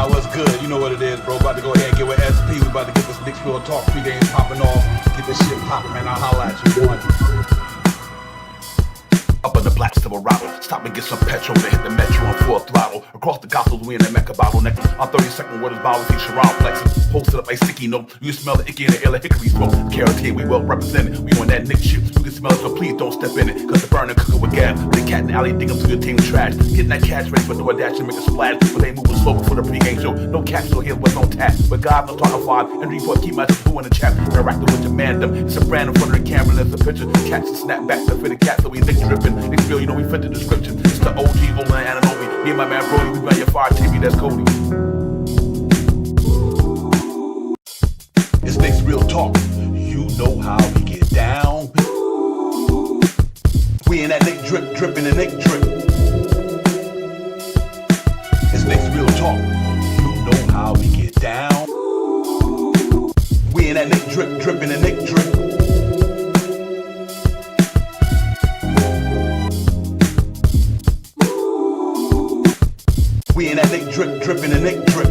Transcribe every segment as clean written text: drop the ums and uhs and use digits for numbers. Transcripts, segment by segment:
what's good? You know what it is, bro. About to go ahead and get with SP. We about to get this Knicks Real Talk pregame popping off. Get this shit popping, man. I'll holla at you. Up in the black Silverado, stop and get some petrol to hit the metro on full throttle. Across the Gospels, we in the Mecca bottleneck. On 32nd, where this bottle with these Sherrod flexes. Posted up a sticky note. You smell the icky in the air like hickory smoke. Carotene, we well represented. We on that Knicks shit. You can smell it, so please don't step in it. Cause the burning cooking with gas. They cat in the alley, dig up to your team trash. Getting that cash ready for DoorDash and make a splash. But they moving slow before the pregame show. No capsule here, what's on tap. But God, no talking five. And report, keep my blue in the chat. Interacting with your mandem. It's a brand in front of the camera, that's a picture. Catch and snap back to fit the cat, so we Knicks dripping. It's real, you know we fit the description. It's the OG, Olin and Ananobi. Me and my man Brody, we run your fire TV, that's Cody. It's Knicks Real Talk. You know how we get down. We in that Knick drip, dripping the Knick drip. It's Knicks Real Talk. You know how we get down. We in that Knick drip, dripping the Knick drip. We in that Knick drip, dripping the Knick drip.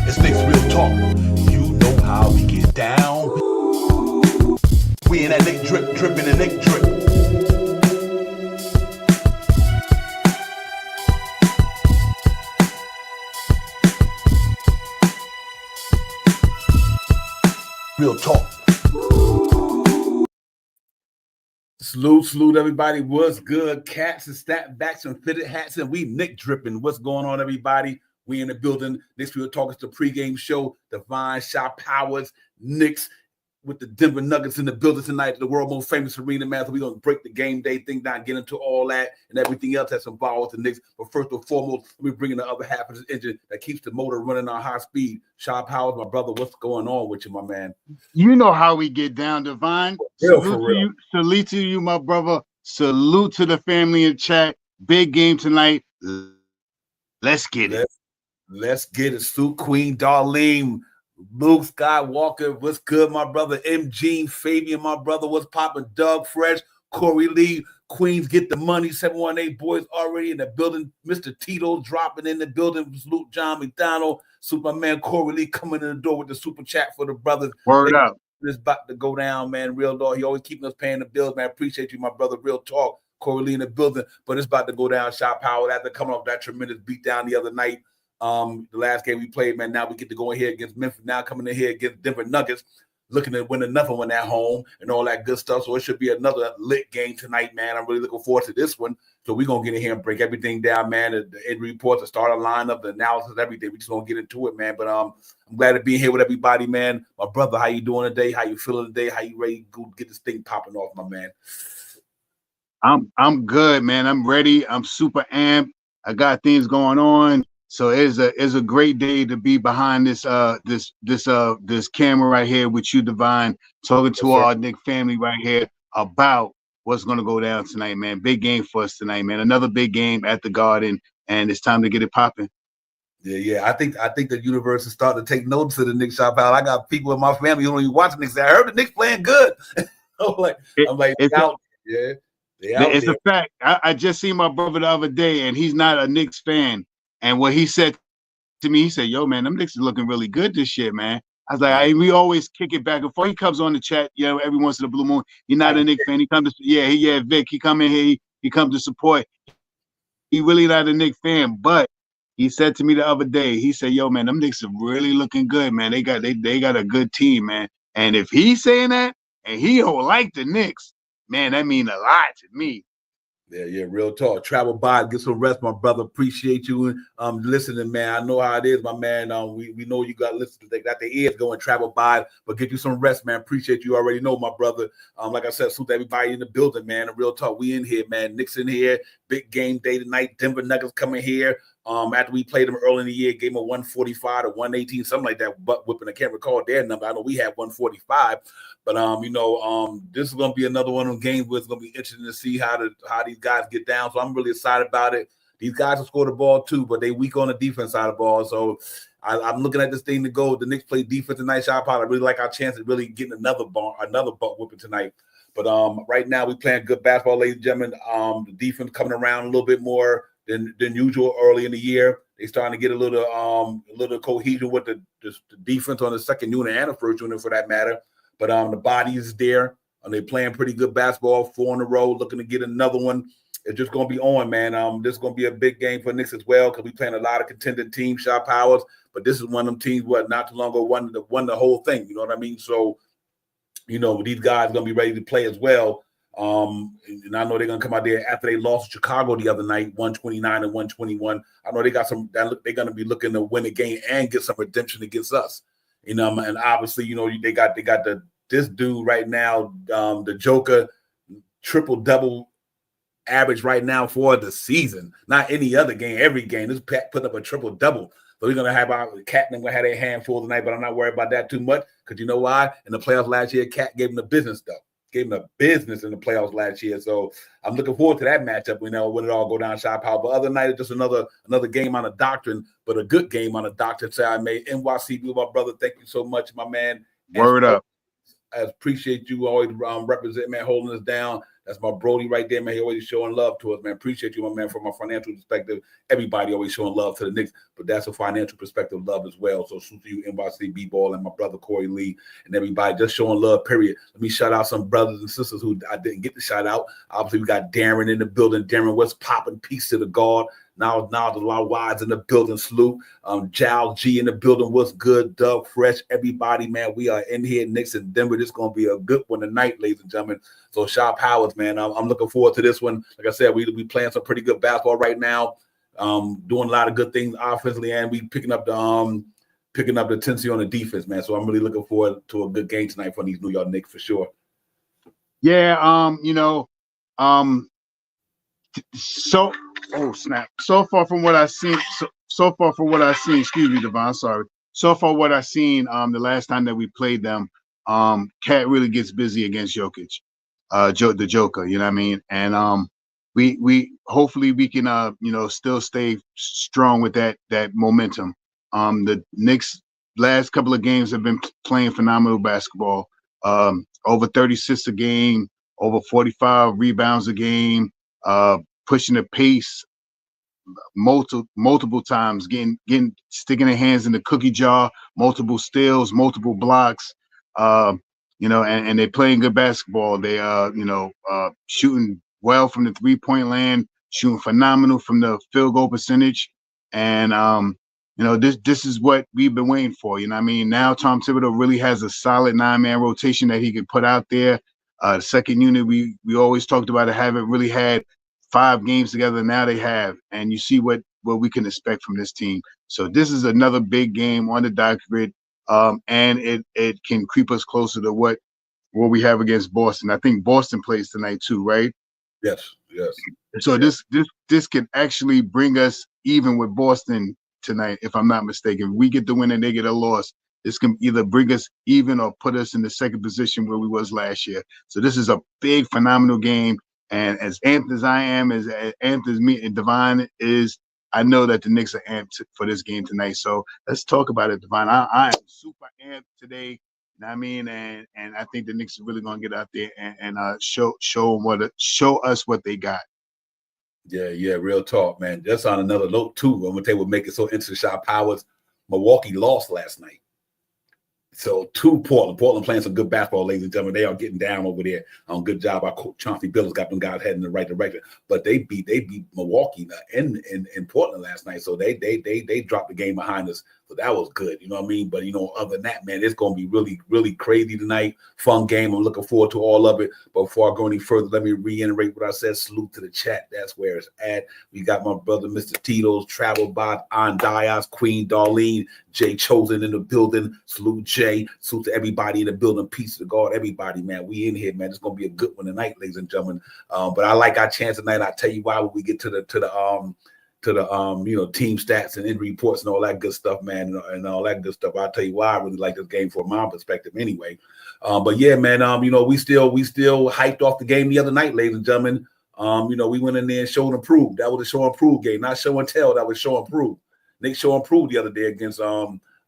It's Knicks Real Talk. You know how we get down. We in that Knick drip, dripping the Knick drip. Real talk. Salute, everybody. What's good? Cats and snapbacks and fitted hats, and we Knick dripping. What's going on, everybody? We in the building. Next we'll talk. It's the pregame show. Divine Shot Powers, Knicks with the Denver Nuggets in the building tonight. The world most famous arena, man. So we're gonna break the game day thing down, get into all that and everything else that's involved with the Knicks. But first and foremost, we're bringing the other half of this engine that keeps the motor running on high speed. Shot Powers, my brother. What's going on with you, my man? You know how we get down, Divine. Salute to you, my brother. Salute to the family in chat. Big game tonight. Let's get it. Let's get it. Sue Queen, Darlene, Luke Skywalker, what's good, my brother? MG, Fabian, my brother, what's poppin'? Doug Fresh, Corey Lee, Queens get the money. 718 boys already in the building. Mr. Tito dropping in the building. Salute John McDonald. Superman Corey Lee coming in the door with the super chat for the brothers. Word up. It's about to go down, man. Real dog. He always keeping us paying the bills, man. Appreciate you, my brother. Real talk. Corey Lee in the building. But it's about to go down. Shot Power after coming off that tremendous beat down the other night. The last game we played, man. Now we get to go in here against Memphis. Now coming in here against Denver Nuggets, looking at win another one at home and all that good stuff. So it should be another lit game tonight, man. I'm really looking forward to this one. So we're gonna get in here and break everything down, man. The injury reports, the starter lineup, the analysis, everything. We just gonna get into it, man. But I'm glad to be here with everybody, man. My brother, how you doing today? How you feeling today? How you ready to go get this thing popping off, my man? I'm good, man. I'm ready. I'm super amped. I got things going on. So it's a great day to be behind this camera right here with you, Divine, talking to our Knick family right here about what's gonna go down tonight, man. Big game for us tonight, man. Another big game at the Garden, and it's time to get it popping. Yeah. I think the universe is starting to take notice of the Knicks. Shop out. I got people in my family who don't even watch the Knicks. I heard the Knicks playing good. I'm like, it's out. Yeah. It's a fact. I just seen my brother the other day, and he's not a Knicks fan. And what he said to me, he said, "Yo, man, them Knicks is looking really good this year, man." I was like, we always kick it back and forth. He comes on the chat, every once in a blue moon. You're not a Knicks fan. He comes to, Vic. He come in here. He comes to support. He really not a Knicks fan, but he said to me the other day, he said, "Yo, man, them Knicks are really looking good, man. They got a good team, man. And if he's saying that, and he don't like the Knicks, man, that mean a lot to me." Yeah, real talk. Travel by, get some rest, my brother. Appreciate you listening, man. I know how it is, my man. We know you got listeners. They got their ears going. Travel by, but get you some rest, man. Appreciate you. Already know, my brother. Like I said, salute to everybody in the building, man. Real talk. We in here, man. Knicks in here. Big game day tonight. Denver Nuggets coming here. After we played them early in the year, game of 145 to 118, something like that. Butt whipping. I can't recall their number. I know we had 145. But this is gonna be another one of them games where it's gonna be interesting to see how these guys get down. So I'm really excited about it. These guys will score the ball too, but they weak on the defense side of the ball. So I'm looking at this thing to go. The Knicks play defense tonight. Shot Powell. I really like our chance of really getting another butt whipping tonight. But right now we playing good basketball, ladies and gentlemen. The defense coming around a little bit more. than usual early in the year. They starting to get a little cohesion with the defense on the second unit and the first unit for that matter. But the body is there. They're playing pretty good basketball, 4 in a row, looking to get another one. It's just going to be on, man. This is going to be a big game for Knicks as well because we're playing a lot of contending teams, Shot Powers. But this is one of them teams not too long ago won the whole thing. You know what I mean? So, these guys are going to be ready to play as well. And I know they're going to come out there after they lost to Chicago the other night, 129 and 121. I know they got they're going to be looking to win the game and get some redemption against us. And obviously, they got this dude right now, the Joker, triple-double average right now for the season. Not any other game, every game. This put up a triple-double. So we're going to have our Cat and we're going to have a handful tonight, but I'm not worried about that too much because you know why? In the playoffs last year, Cat gave him the business, though. Gave him the business in the playoffs last year. So I'm looking forward to that matchup, when it all go down Shot Power. But other night, it's just another game on a doctrine, but a good game on a doctrine. So I made NYCB, my brother. Thank you so much, my man. Word up. I appreciate you always representing, man, holding us down. That's my Brody right there, man. He always showing love to us, man. Appreciate you, my man, from a financial perspective. Everybody always showing love to the Knicks, but that's a financial perspective love as well. So salute to you, NYC B-Ball, and my brother Corey Lee, and everybody just showing love, period. Let me shout out some brothers and sisters who I didn't get to shout out. Obviously, we got Darren in the building. Darren, what's popping? Peace to the God. Now the Law Wides in the building, salute. Jal G in the building, what's good? Doug Fresh, everybody, man. We are in here, Knicks in Denver. This is going to be a good one tonight, ladies and gentlemen. So Shot Powers, man, I'm looking forward to this one. Like I said, we playing some pretty good basketball right now, doing a lot of good things offensively, and we picking up the intensity on the defense, man. So I'm really looking forward to a good game tonight for these New York Knicks for sure. Yeah, so oh snap! So far from what I've seen, excuse me, Devon, sorry. So far what I've seen, the last time that we played them, Cat really gets busy against Jokic, the Joker. You know what I mean? And we hopefully we can still stay strong with that momentum. The Knicks last couple of games have been playing phenomenal basketball. Over 36 a game, over 45 rebounds a game. Pushing the pace multiple times, sticking their hands in the cookie jar, multiple steals, multiple blocks, and they're playing good basketball. They shooting well from the 3-point land, shooting phenomenal from the field goal percentage, and this is what we've been waiting for. You know what I mean? Now Tom Thibodeau really has a solid 9-man rotation that he could put out there. The second unit, we always talked about it, haven't really had 5 games together. Now they have, and you see what we can expect from this team. So this is another big game on the docket, and it can creep us closer to what we have against Boston. I think Boston plays tonight too, right? Yes. So this can actually bring us even with Boston tonight, if I'm not mistaken. If we get the win and they get a loss, this can either bring us even or put us in the second position where we was last year. So this is a big, phenomenal game. And as amped as I am, as amped as me and Devon is, I know that the Knicks are amped for this game tonight. So let's talk about it, Devon. I am super amped today. You know what I mean? And I think the Knicks are really gonna get out there and show us what they got. Yeah, real talk, man. Just on another note too, I'm gonna tell you what make it so interesting. Shot Powers, Milwaukee lost last night. So to Portland playing some good basketball, ladies and gentlemen. They are getting down over there. Good job by Coach Chauncey Billups, got them guys heading in the right direction. But they beat Milwaukee in Portland last night. So they dropped the game behind us. So that was good. You know what I mean? But other than that, man, it's gonna be really, really crazy tonight. Fun game. I'm looking forward to all of it. But before I go any further, let me reiterate what I said. Salute to the chat. That's where it's at. We got my brother, Mr. Tito's, Travel Bot, On Dias, Queen Darlene, Jay Chosen in the building. Salute Jay. Salute to everybody in the building. Peace to God, everybody, man. We in here, man. It's gonna be a good one tonight, ladies and gentlemen. But I like our chance tonight. I'll tell you why when we get to the team stats and injury reports and all that good stuff, man, and all that good stuff. I'll tell you why I really like this game from my perspective anyway. But yeah, man, we still hyped off the game the other night, ladies and gentlemen. We went in there and showed and proved. That was a show and prove game, not show and tell. That was show and prove. Nick show and prove the other day against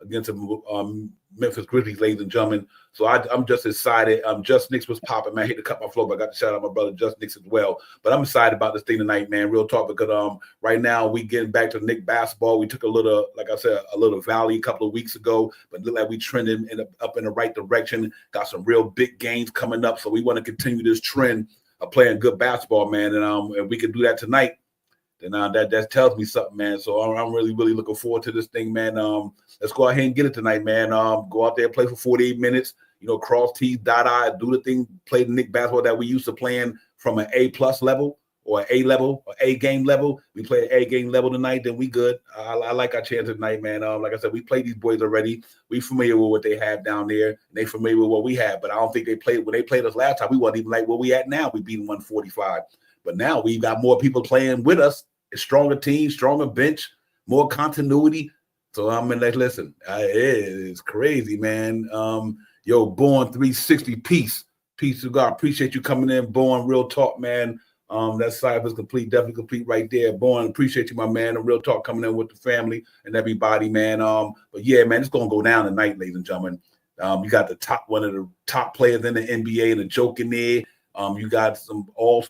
against the Memphis Grizzlies, ladies and gentlemen. So I'm just excited. Just Knicks was popping, man. I hate to cut my flow, but I got to shout out my brother Just Knicks as well. But I'm excited about this thing tonight, man. Real talk, because right now we getting back to Knicks basketball. We took a little, like I said, a little valley a couple of weeks ago, but look like we trending up in the right direction. Got some real big games coming up, so we want to continue this trend of playing good basketball, man. And if we can do that tonight, then that tells me something, man. So I'm really, really looking forward to this thing, man. Let's go ahead and get it tonight, man. Go out there, play for 48 minutes. You know, cross T's, dot I, do the thing, play the Knicks basketball that we used to playing from an A+ level or an A level or A game level. We play an A game level tonight, then we good. I like our chances tonight, man. Like I said, we played these boys already. We familiar with what they have down there, and they familiar with what we have. But I don't think they played when they played us last time. We wasn't even like where we at now. We beat them 145. But now we've got more people playing with us. A stronger team, stronger bench, more continuity. So I'm like, listen, it is crazy, man. Born 360, peace to God. Appreciate you coming in, Born. Real talk, man. That cipher's complete, definitely complete right there. Born, appreciate you, my man. And real talk coming in with the family and everybody, man. But yeah, man, it's gonna go down tonight, ladies and gentlemen. You got one of the top players in the NBA, and a joke in there. You got some all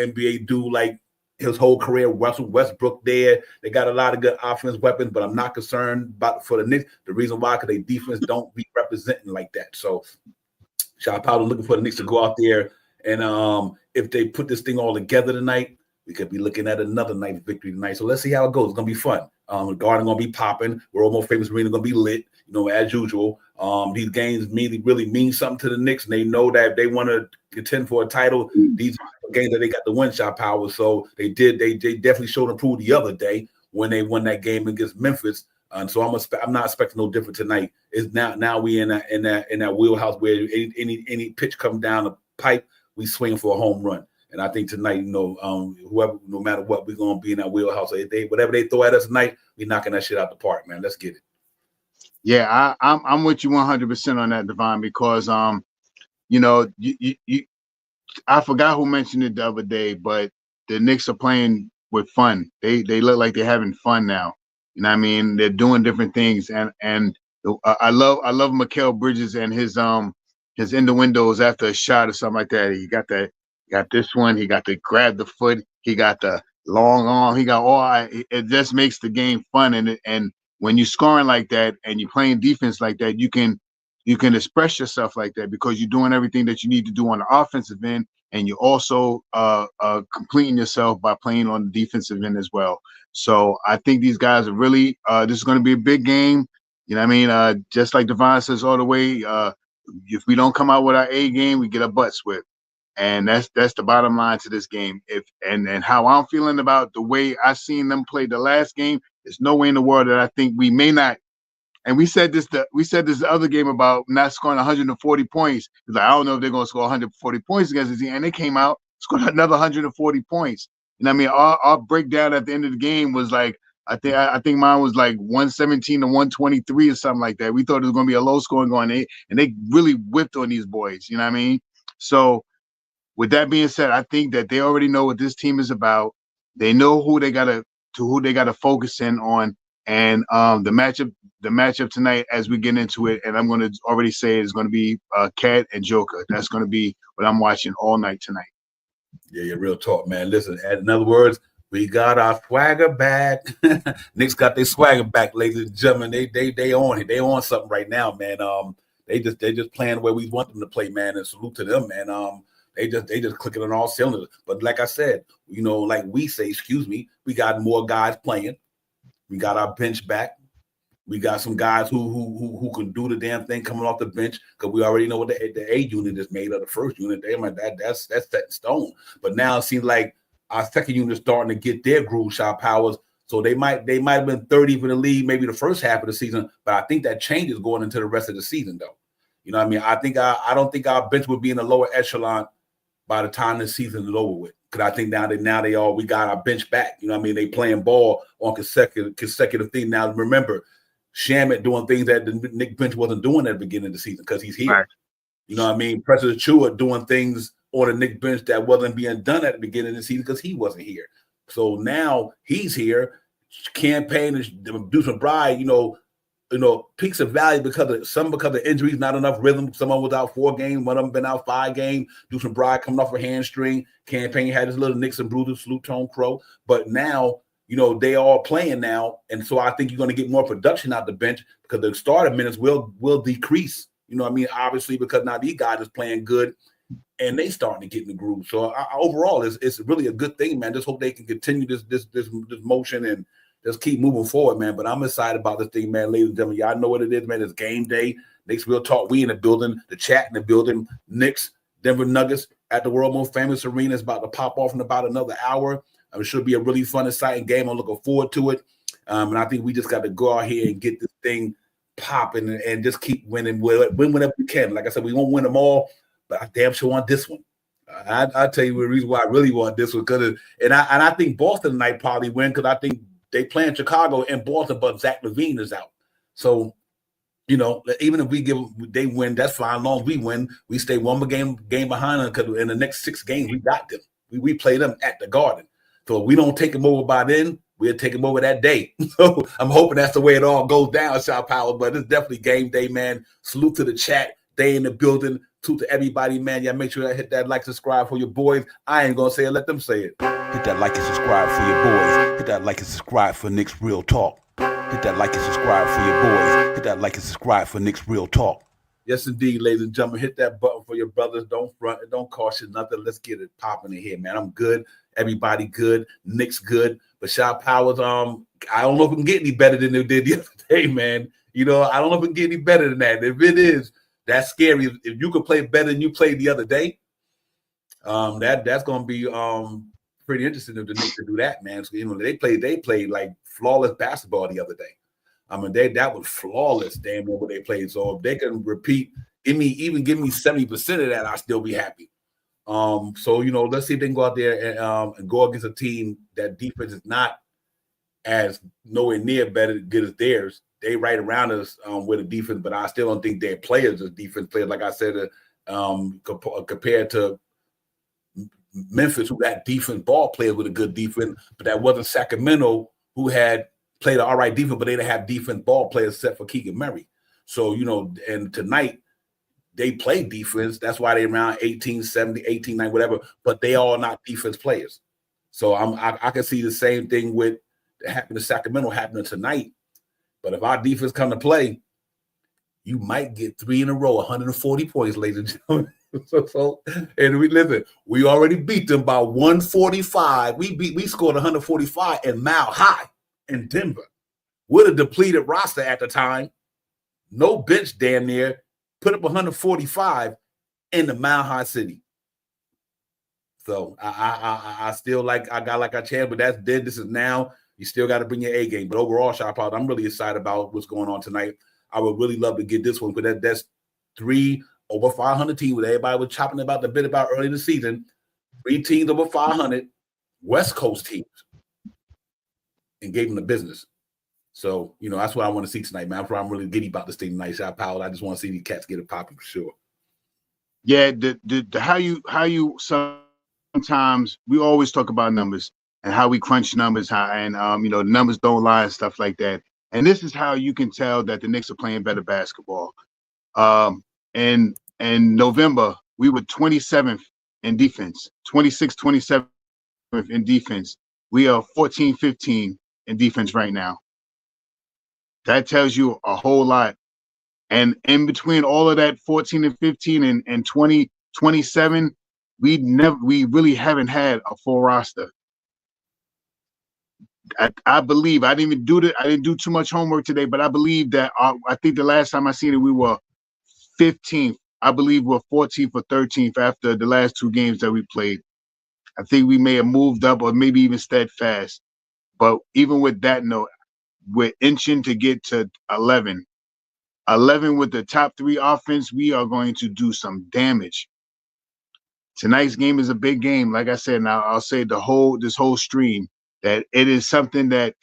NBA dude like his whole career, Russell Westbrook there. They got a lot of good offense weapons, but I'm not concerned for the Knicks. The reason why, because their defense don't be representing like that. So Sean Powell looking for the Knicks to go out there, and if they put this thing all together tonight, we could be looking at another nice victory tonight. So let's see how it goes. It's gonna be fun. The Garden gonna be popping. We're Almost Famous Arena gonna be lit, as usual. These games really mean something to the Knicks, and they know that if they want to contend for a title, these are games that they got the win shot power. So they definitely showed and proved the other day when they won that game against Memphis. And so I'm not expecting no different tonight. It's now we in that wheelhouse where any pitch comes down the pipe, we swing for a home run. And I think tonight, whoever, no matter what, we're gonna be in that wheelhouse. Whatever they throw at us tonight, we knocking that shit out the park, man. Let's get it. Yeah, I'm with you 100% on that, Devon, because I forgot who mentioned it the other day, but the Knicks are playing with fun. They look like they're having fun now. You know what I mean? They're doing different things, and I love Mikal Bridges and his in the windows after a shot or something like that. He got this one. He got to grab the foot. He got the long arm. He got all. It just makes the game fun, and when you're scoring like that and you're playing defense like that, you can express yourself like that because you're doing everything that you need to do on the offensive end, and you're also completing yourself by playing on the defensive end as well. So I think these guys are really this is going to be a big game. You know what I mean? Just like Devon says all the way, if we don't come out with our A game, we get our butts whipped. And that's the bottom line to this game. And how I'm feeling about the way I seen them play the last game, there's no way in the world that I think we may not. And we said this the other game about not scoring 140 points. It's like, I don't know if they're going to score 140 points against the team. And they came out, scored another 140 points. And I mean, our breakdown at the end of the game was like, I think mine was like 117 to 123 or something like that. We thought it was going to be a low scoring going, and they really whipped on these boys. You know what I mean? So with that being said, I think that they already know what this team is about. They know who they gotta focus in on, and the matchup tonight as we get into it. And I'm going to already say it's going to be Cat and Joker. That's going to be what I'm watching all night tonight. Yeah, real talk, man. Listen, in other words, we got our swagger back. Knicks got their swagger back, ladies and gentlemen. They on it. They on something right now, man. They just playing the way we want them to play, man. And salute to them, man. They just clicking on all cylinders. But like I said, like we say, we got more guys playing. We got our bench back. We got some guys who can do the damn thing coming off the bench, because we already know what the A unit is made of. The first unit, that's set in stone. But now it seems like our second unit is starting to get their groove shot powers. So they might have been 30th in the league maybe the first half of the season, but I think that changes going into the rest of the season, though. You know what I mean? I don't think our bench would be in the lower echelon by the time the season is over with. Because I think we got our bench back. You know what I mean? They playing ball on consecutive thing. Now remember, Shamet doing things that the Knicks bench wasn't doing at the beginning of the season because he's here. Right. You know what I mean? Preston Chua doing things on the Knicks bench that wasn't being done at the beginning of the season because he wasn't here. So now he's here, campaigning, Deuce McBride, peaks and valleys because of injuries, not enough rhythm. Someone was out 4 games, one of them been out 5 games. Deuce Bride coming off a hamstring. Campaign had his little nicks and bruises, salute Tone Crow. But now, they are playing now, and so I think you're going to get more production out the bench because the starter minutes will decrease. Obviously because now these guys is playing good, and they starting to get in the groove. So overall, it's really a good thing, man. Just hope they can continue this motion and just keep moving forward, man. But I'm excited about this thing, man. Ladies and gentlemen, y'all know what it is, man. It's game day. Knicks Real Talk. We in the building. The chat in the building. Knicks, Denver Nuggets at the World Most Famous Arena is about to pop off in about another hour. It should be a really fun, exciting game. I'm looking forward to it. And I think we just got to go out here and get this thing popping and just keep winning. Win whenever we can. Like I said, we won't win them all, but I damn sure want this one. I'll tell you the reason why I really want this one. I think Boston tonight probably win because I think they play in Chicago and Boston, but Zach LaVine is out. So, even if they win, that's fine. As long as we win, we stay one more game behind them because in the next 6 games, we got them. We play them at the Garden. So if we don't take them over by then, we'll take them over that day. So I'm hoping that's the way it all goes down, Shot Power. But it's definitely game day, man. Salute to the chat. They in the building. Salute to everybody, man. Yeah, make sure you hit that like, subscribe for your boys. I ain't going to say it. Let them say it. Hit that like and subscribe for your boys. Hit that like and subscribe for Knicks Real Talk. Hit that like and subscribe for your boys. Hit that like and subscribe for Knicks Real Talk. Yes, indeed, ladies and gentlemen. Hit that button for your brothers. Don't front. It don't cost you nothing. Let's get it popping in here, man. I'm good. Everybody good. Knicks good. But Shot Powers, I don't know if we can get any better than they did the other day, man. I don't know if we can get any better than that. If it is, that's scary. If you could play better than you played the other day, that's going to be pretty interesting if the Knicks could do that, man. So, they played like flawless basketball the other day. That was flawless, damn near what they played. So if they can repeat, give me 70% of that, I'll still be happy. So let's see if they can go out there and go against a team that defense is not as nowhere near better good as theirs. They right around us with a defense, but I still don't think their players are defense players. Like I said, compared to Memphis, who had defense ball players with a good defense, but that wasn't Sacramento, who had played an all right defense, but they didn't have defense ball players except for Keegan Murray. So, and tonight they play defense. That's why they around 18, 70, 18, 9, whatever, but they all not defense players. So I can see the same thing with happening to Sacramento happening tonight. But if our defense come to play, you might get 3 in a row, 140 points, ladies and gentlemen. And we already beat them by 145. We scored 145 in Mile High in Denver with a depleted roster at the time. No bench damn near. Put up 145 in the Mile High City. So I still I got a chance, but that's dead. This is now. You still got to bring your A game. But overall, Shot Power, I'm really excited about what's going on tonight. I would really love to get this one, but that's 3 over 500 teams with everybody was chopping about the bit about early in the season. 3 teams over 500, West Coast teams, and gave them the business. So, that's what I want to see tonight, man. I'm really giddy about this thing tonight, Shot Power. I just want to see these cats get it popping for sure. Yeah, how you sometimes we always talk about numbers and how we crunch numbers, numbers don't lie and stuff like that. And this is how you can tell that the Knicks are playing better basketball. In November, we were 27th in defense, 27th in defense. We are 14-15 in defense right now. That tells you a whole lot. And in between all of that 14 and 15 and 20, 27, we really haven't had a full roster. I believe I didn't do too much homework today, but I believe that I think the last time I seen it, we were 15th. I believe we're 14th or 13th after the last 2 games that we played. I think we may have moved up or maybe even steadfast. But even with that note, we're inching to get to 11. 11 with the top 3 offense, we are going to do some damage. Tonight's game is a big game. Like I said, now I'll say this whole stream that it is something that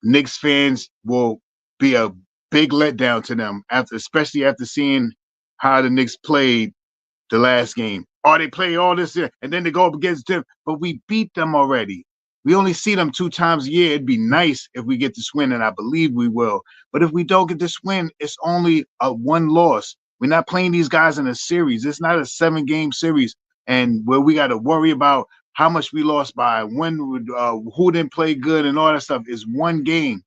Knicks fans will be a big letdown to them especially after seeing how the Knicks played the last game. They play all this and then they go up against them, but we beat them already. We only see them 2 times a year. It'd be nice if we get this win, and I believe we will. But if we don't get this win, it's only a 1 loss. We're not playing these guys in a series. It's not a 7-game series, and where we got to worry about how much we lost by, who didn't play good, and all that stuff. Is 1 game.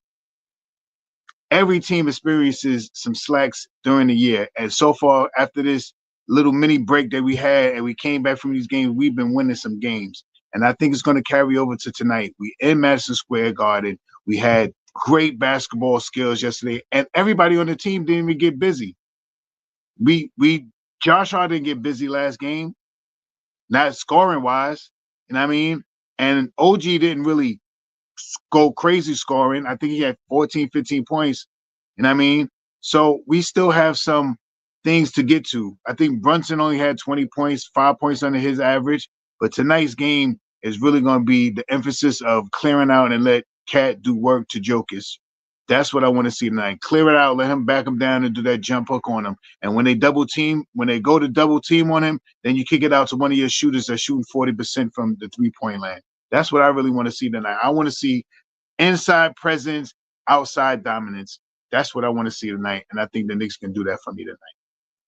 Every team experiences some slacks during the year, and so far after this little mini break that we had, and we came back from these games, we've been winning some games, and I think it's going to carry over to tonight. We in Madison Square Garden. We had great basketball skills yesterday, and everybody on the team didn't even get busy. Josh Hart didn't get busy last game, not scoring wise, you know what I mean? And OG didn't really go crazy scoring. I think he had 14, 15 points, you know what I mean? So we still have some things to get to. I think Brunson only had 20 points, 5 points under his average, but tonight's game is really going to be the emphasis of clearing out and let Cat do work to Jokic. That's what I want to see tonight. Clear it out, let him back him down and do that jump hook on him. And when they go to double team on him, then you kick it out to one of your shooters that's shooting 40% from the 3-point line. That's what I really want to see tonight. I want to see inside presence, outside dominance. That's what I want to see tonight, and I think the Knicks can do that for me tonight.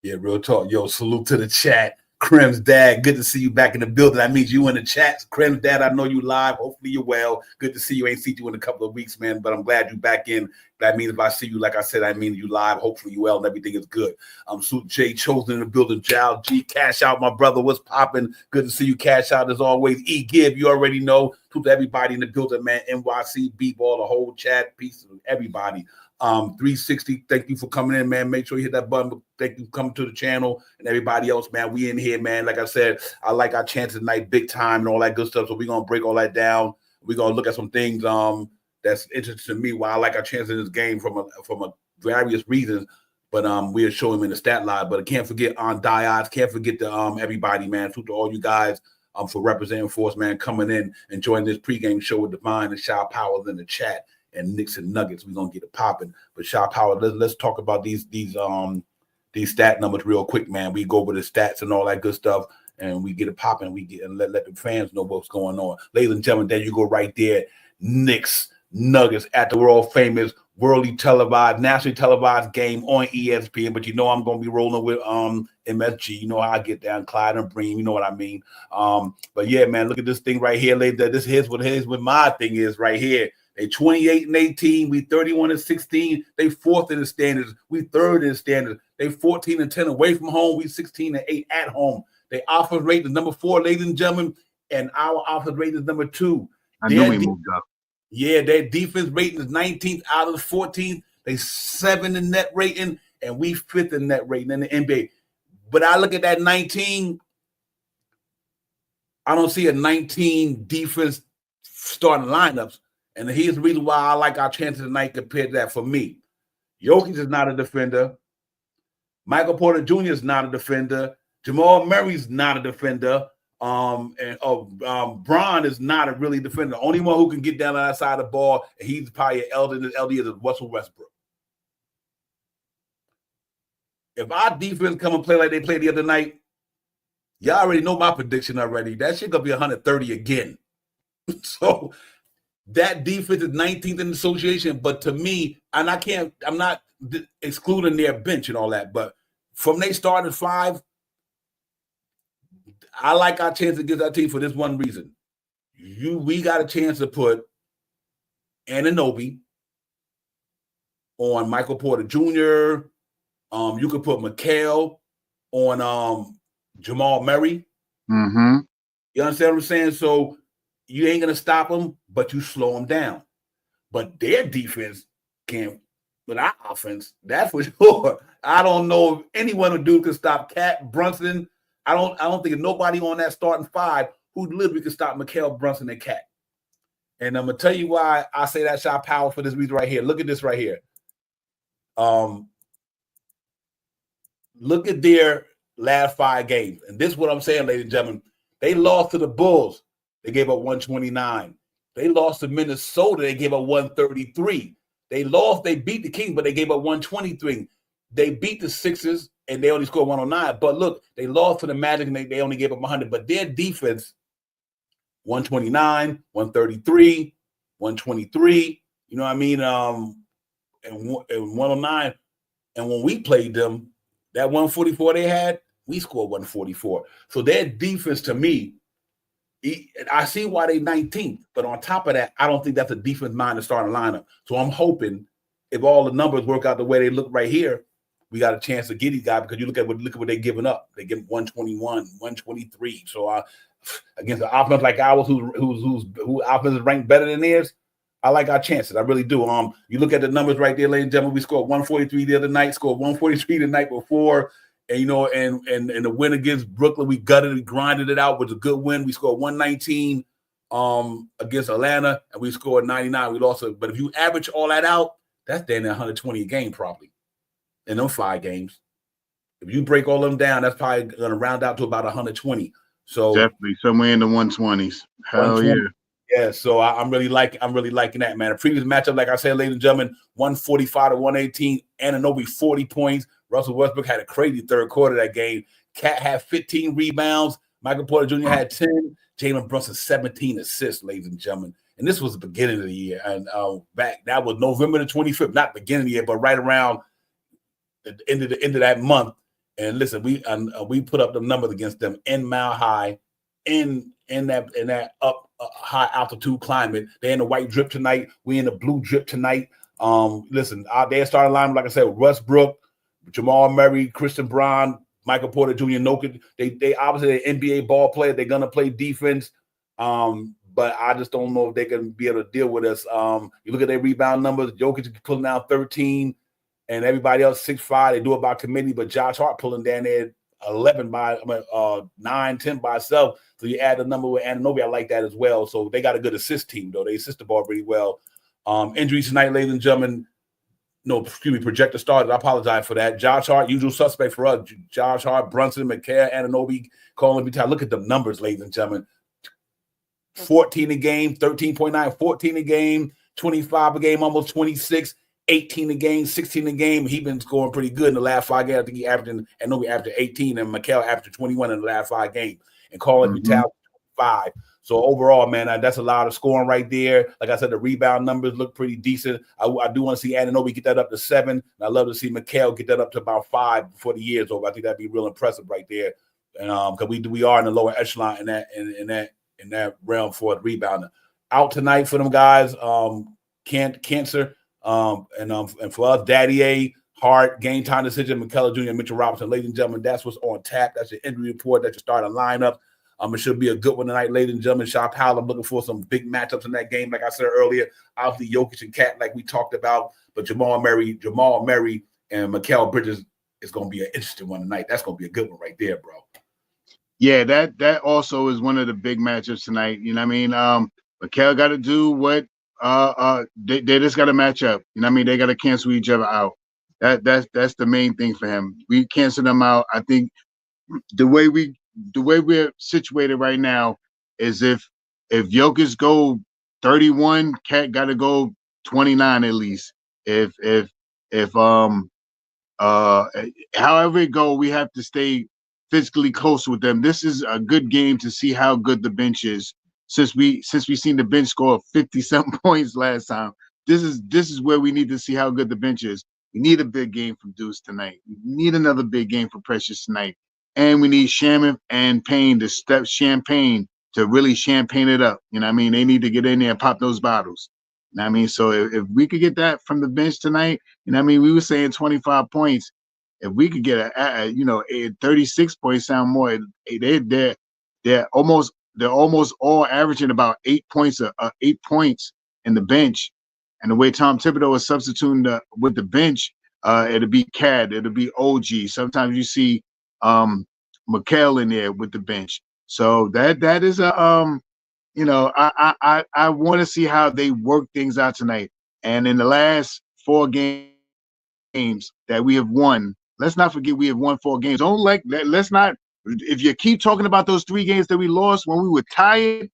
Yeah, real talk. Yo, salute to the chat. Krem's dad, good to see you back in the building. That means you in the chat. Krem's dad, I know you live. Hopefully you're well. Good to see you. Ain't seen you in a couple of weeks, man, but I'm glad you back in. That means if I see you, like I said, I mean you live. Hopefully you well and everything is good. Suit J Chosen in the building. Jal G, Cash Out, my brother. What's popping? Good to see you, Cash Out, as always. E Give, you already know. To everybody in the building, man. NYC, B-Ball, the whole chat. Peace to everybody. 360, thank you for coming in, man. Make sure you hit that button. Thank you for coming to the channel, and everybody else, man. We in here, man. Like I said, I like our chances tonight, big time and all that good stuff. So we're gonna break all that down. We're gonna look at some things that's interesting to me. Why I like our chances in this game from a various reasons. But we'll show him in the stat line. But I can't forget on Diods, can't forget the everybody, man. To all you guys for representing for us, man, coming in and joining this pregame show with Divine and Shaw Powers in the chat. And Knicks and Nuggets, we're gonna get it popping. But Shaw Power, let's talk about these stat numbers real quick, man. We go over the stats and all that good stuff, and we get it popping. We get and let the fans know what's going on. Ladies and gentlemen, there you go right there. Knicks Nuggets at the world famous, worldly televised, nationally televised game on ESPN. But you know I'm gonna be rolling with MSG. You know how I get down, Clyde and Bream. You know what I mean. But yeah, man, look at this thing right here, ladies. Here's what my thing is right here. They 28-18. We 31-16. They 4th in the standards. We 3rd in the standards. They 14-10 away from home. We 16-8 at home. They offense rate is number 4, ladies and gentlemen, and our offense rate is number 2. I knew we moved up. Yeah, their defense rating is 19th out of the 14th. They 7th in net rating, and we 5th in net rating in the NBA. But I look at that 19. I don't see a 19 defense starting lineups. And here's the reason why I like our chances tonight compared to that for me. Jokic is not a defender. Michael Porter Jr. is not a defender. Jamal Murray's not a defender. Bron is not a really defender. The only one who can get down on that side of the ball, and he's probably LD is Russell Westbrook. If our defense come and play like they played the other night, y'all already know my prediction already. That shit gonna be 130 again. So that defense is 19th in the association, but to me, and I'm not excluding their bench and all that, but from they started 5, I like our chance against our team for this one reason. We got a chance to put Anunoby on Michael Porter Jr. You could put Mikal on Jamal Murray. Mm-hmm. You understand what I'm saying? So you ain't going to stop them, but you slow them down. But their defense can't, but our offense, that's for sure. I don't know if anyone who can stop Cat, Brunson. I don't think nobody on that starting 5 who literally can stop Mikal, Brunson, and Cat. And I'm going to tell you why I say that shot power for this reason right here. Look at this right here. Look at their last 5 games. And this is what I'm saying, ladies and gentlemen. They lost to the Bulls. They gave up 129. They lost to Minnesota. They gave up 133. They beat the Kings, but they gave up 123. They beat the Sixers, and they only scored 109. But look, they lost to the Magic, and they only gave up 100. But their defense 129, 133, 123. You know what I mean? And 109. And when we played them, that 144 they had, we scored 144. So their defense, to me, I see why they 19th, but on top of that, I don't think that's a defense mind to start a lineup. So I'm hoping if all the numbers work out the way they look right here, we got a chance to get these guys, because you look at what they're giving up. They give 121, 123. So against an offense like ours, whose offense is ranked better than theirs, I like our chances. I really do. You look at the numbers right there, ladies and gentlemen. We scored 143 the other night, scored 143 the night before. And, you know, and the win against Brooklyn, we gutted, we grinded it out. It was a good win. We scored 119 against Atlanta, and we scored 99. We lost it. But if you average all that out, that's damn near 120 a game probably in them 5 games. If you break all of them down, that's probably going to round out to about 120. So definitely somewhere in the 120s. Hell yeah. Yeah, so I'm really liking that, man. A previous matchup, like I said, ladies and gentlemen, 145 to 118. Anunoby 40 points. Russell Westbrook had a crazy third quarter of that game. Cat had 15 rebounds. Michael Porter Jr. had 10. Jalen Brunson 17 assists, ladies and gentlemen. And this was the beginning of the year. And that was November the 25th, not beginning of the year, but right around the end of that month. And listen, we put up the numbers against them in Mile High, in that up high altitude climate. They're in the white drip tonight. We in the blue drip tonight. Listen, their starting line, like I said, Westbrook, Jamal Murray, Christian Braun, Michael Porter Jr., Nokic. They obviously they're NBA ball players. They're gonna play defense. But I just don't know if they can be able to deal with us. You look at their rebound numbers. Jokic is pulling down 13, and everybody else 6'5". They do it by committee, but Josh Hart pulling down there 9, 10 by itself. So you add the number with Anunoby, I like that as well. So they got a good assist team, though. They assist the ball pretty well. Injuries tonight, ladies and gentlemen. Projector started. I apologize for that. Josh Hart, usual suspect for us. Josh Hart, Brunson, McCare, Anunoby, calling me time. Look at the numbers, ladies and gentlemen. 14 a game, 13.9, 14 a game, 25 a game, almost 26, 18 a game, 16 a game. He's been scoring pretty good in the last 5 games. I think he averaged, Anunoby averaged 18, and McCall averaged 21 in the last 5 games. And calling me time 5. So overall, man, that's a lot of scoring right there. Like I said, the rebound numbers look pretty decent. I do want to see Anunoby get that up to 7. And I love to see McHale get that up to about 5 before the year's over. I think that'd be real impressive right there. And because we are in the lower echelon in that realm for the rebounder. Out tonight for them guys, cancer. And for us, Daddy A, Hart, game time decision, McKellar Jr., Mitchell Robinson. Ladies and gentlemen, that's what's on tap. That's your injury report. That's your starting lineup. It should be a good one tonight, ladies and gentlemen. Shop Powell, I'm looking for some big matchups in that game. Like I said earlier, obviously Jokic and Cat, like we talked about, but Jamal Murray, and Mikal Bridges is going to be an interesting one tonight. That's going to be a good one right there, bro. Yeah, that also is one of the big matchups tonight. You know what I mean? Mikal got to do what they just got to match up. You know what I mean? They got to cancel each other out. That's the main thing for him. We cancel them out. I think the way we're situated right now is if Jokic go 31, Cat got to go 29 at least. If however it go, we have to stay physically close with them. This is a good game to see how good the bench is. Since we seen the bench score 50-something points last time, this is where we need to see how good the bench is. We need a big game from Deuce tonight. We need another big game for Precious tonight. And we need Shaman and Payne to step champagne to really champagne it up. You know what I mean? They need to get in there and pop those bottles. You know what I mean? So if we could get that from the bench tonight, you know what I mean? We were saying 25 points. If we could get a 36 points, sound more. They're almost all averaging about 8 points, 8 points in the bench. And the way Tom Thibodeau is substituting with the bench, it'll be CAD, it'll be OG. Sometimes you see McHale in there with the bench. So that is I want to see how they work things out tonight. And in the last 4 games that we have won, let's not forget we have won 4 games. Let's not. If you keep talking about those 3 games that we lost when we were tired,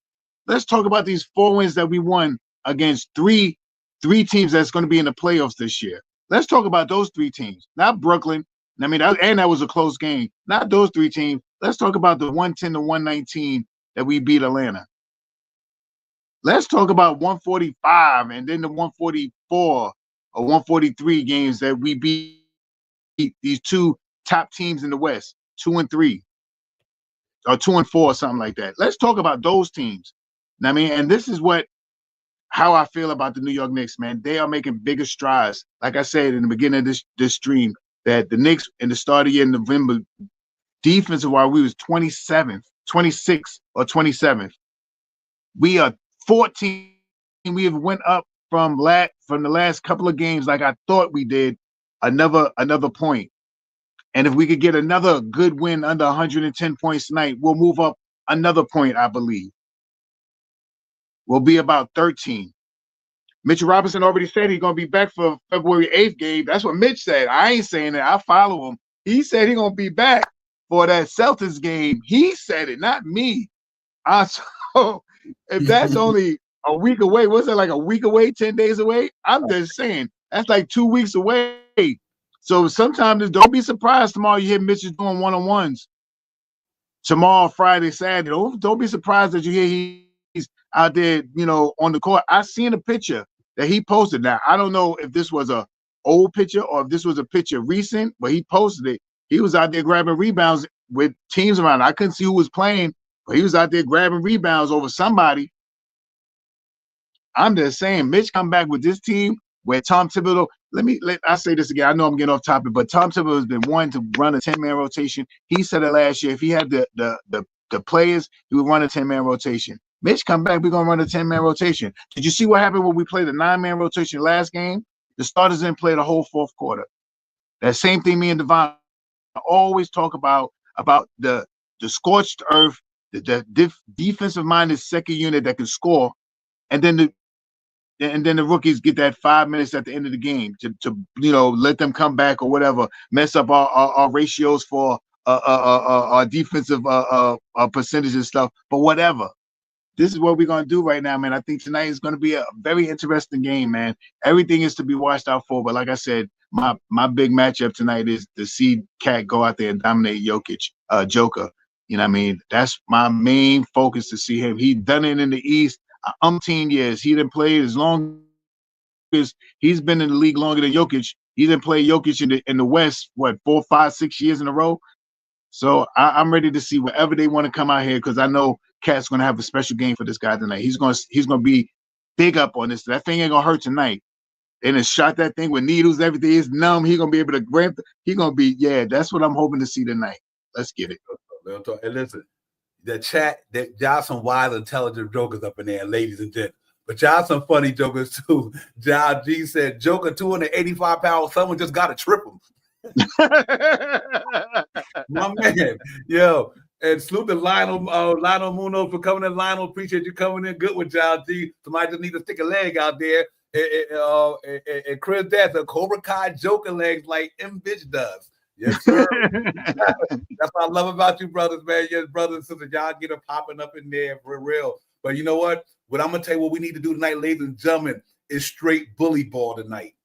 let's talk about these 4 wins that we won against three teams that's going to be in the playoffs this year. Let's talk about those 3 teams, not Brooklyn. I mean, that was a close game. Not those 3 teams. Let's talk about the 110 to 119 that we beat Atlanta. let's talk about 145 and then the 144 or 143 games that we beat these two top teams in the West, 2-3 or 2-4, something like that. Let's talk about those teams. I mean, and this is how I feel about the New York Knicks, man. They are making bigger strides. Like I said in the beginning of this stream, that the Knicks in the start of the year in November, defensive wise, we was 27th, 26th, or 27th. We are 14. We have went up from the last couple of games like I thought we did, another point. And if we could get another good win under 110 points tonight, we'll move up another point, I believe. We'll be about 13. Mitchell Robinson already said he's going to be back for February 8th game. That's what Mitch said. I ain't saying that. I follow him. He said he's going to be back for that Celtics game. He said it, not me. So if that's only a week away, what's that, like a week away, 10 days away? I'm just saying that's like 2 weeks away. So sometimes don't be surprised tomorrow you hear Mitch is doing one-on-ones. Tomorrow, Friday, Saturday. Don't be surprised that you hear he's out there, on the court. I seen a picture that he posted. Now, I don't know if this was a old picture or if this was a picture recent, but he posted it. He was out there grabbing rebounds with teams around. I couldn't see who was playing, but he was out there grabbing rebounds over somebody. I'm just saying, Mitch come back with this team where Tom Thibodeau, I say this again. I know I'm getting off topic, but Tom Thibodeau has been wanting to run a 10-man rotation. He said it last year. If he had the players, he would run a 10-man rotation. Mitch come back, we're going to run a 10-man rotation. Did you see what happened when we played a 9-man rotation last game? The starters didn't play the whole fourth quarter. That same thing me and Devon always talk about the scorched earth, the defensive-minded second unit that can score, and then the rookies get that 5 minutes at the end of the game to let them come back or whatever, mess up our ratios for our defensive percentage and stuff, but whatever. This is what we're going to do right now, man. I think tonight is going to be a very interesting game, man. Everything is to be watched out for. But like I said, my big matchup tonight is to see Cat go out there and dominate Joker. You know what I mean? That's my main focus, to see him. He done it in the East 18 years. He didn't play as long as he's been in the league longer than Jokic. He didn't play Jokic in the West, 4, 5, 6 years in a row. So I'm ready to see whatever they want to come out here, because I know Cat's going to have a special game for this guy tonight. He's going to be big up on this. That thing ain't going to hurt tonight. They done shot that thing with needles. Everything is numb. He's going to be able to grab. He's going to be, that's what I'm hoping to see tonight. Let's get it. And listen, the chat, y'all some wise, intelligent jokers up in there, ladies and gents. But y'all some funny jokers too. John G said, Joker 285 pounds, someone just got to trip him. My man, yo. And salute to Lionel Munoz for coming in. Lionel, appreciate you coming in. Good with John G. Somebody just need to stick a leg out there. And Chris Death, a Cobra Kai Joker legs like M. Bitch does. Yes, sir. That's what I love about you, brothers, man. Yes, brothers and sisters, y'all get it popping up in there for real. But you know what? What I'm going to tell you what we need to do tonight, ladies and gentlemen, is straight bully ball tonight.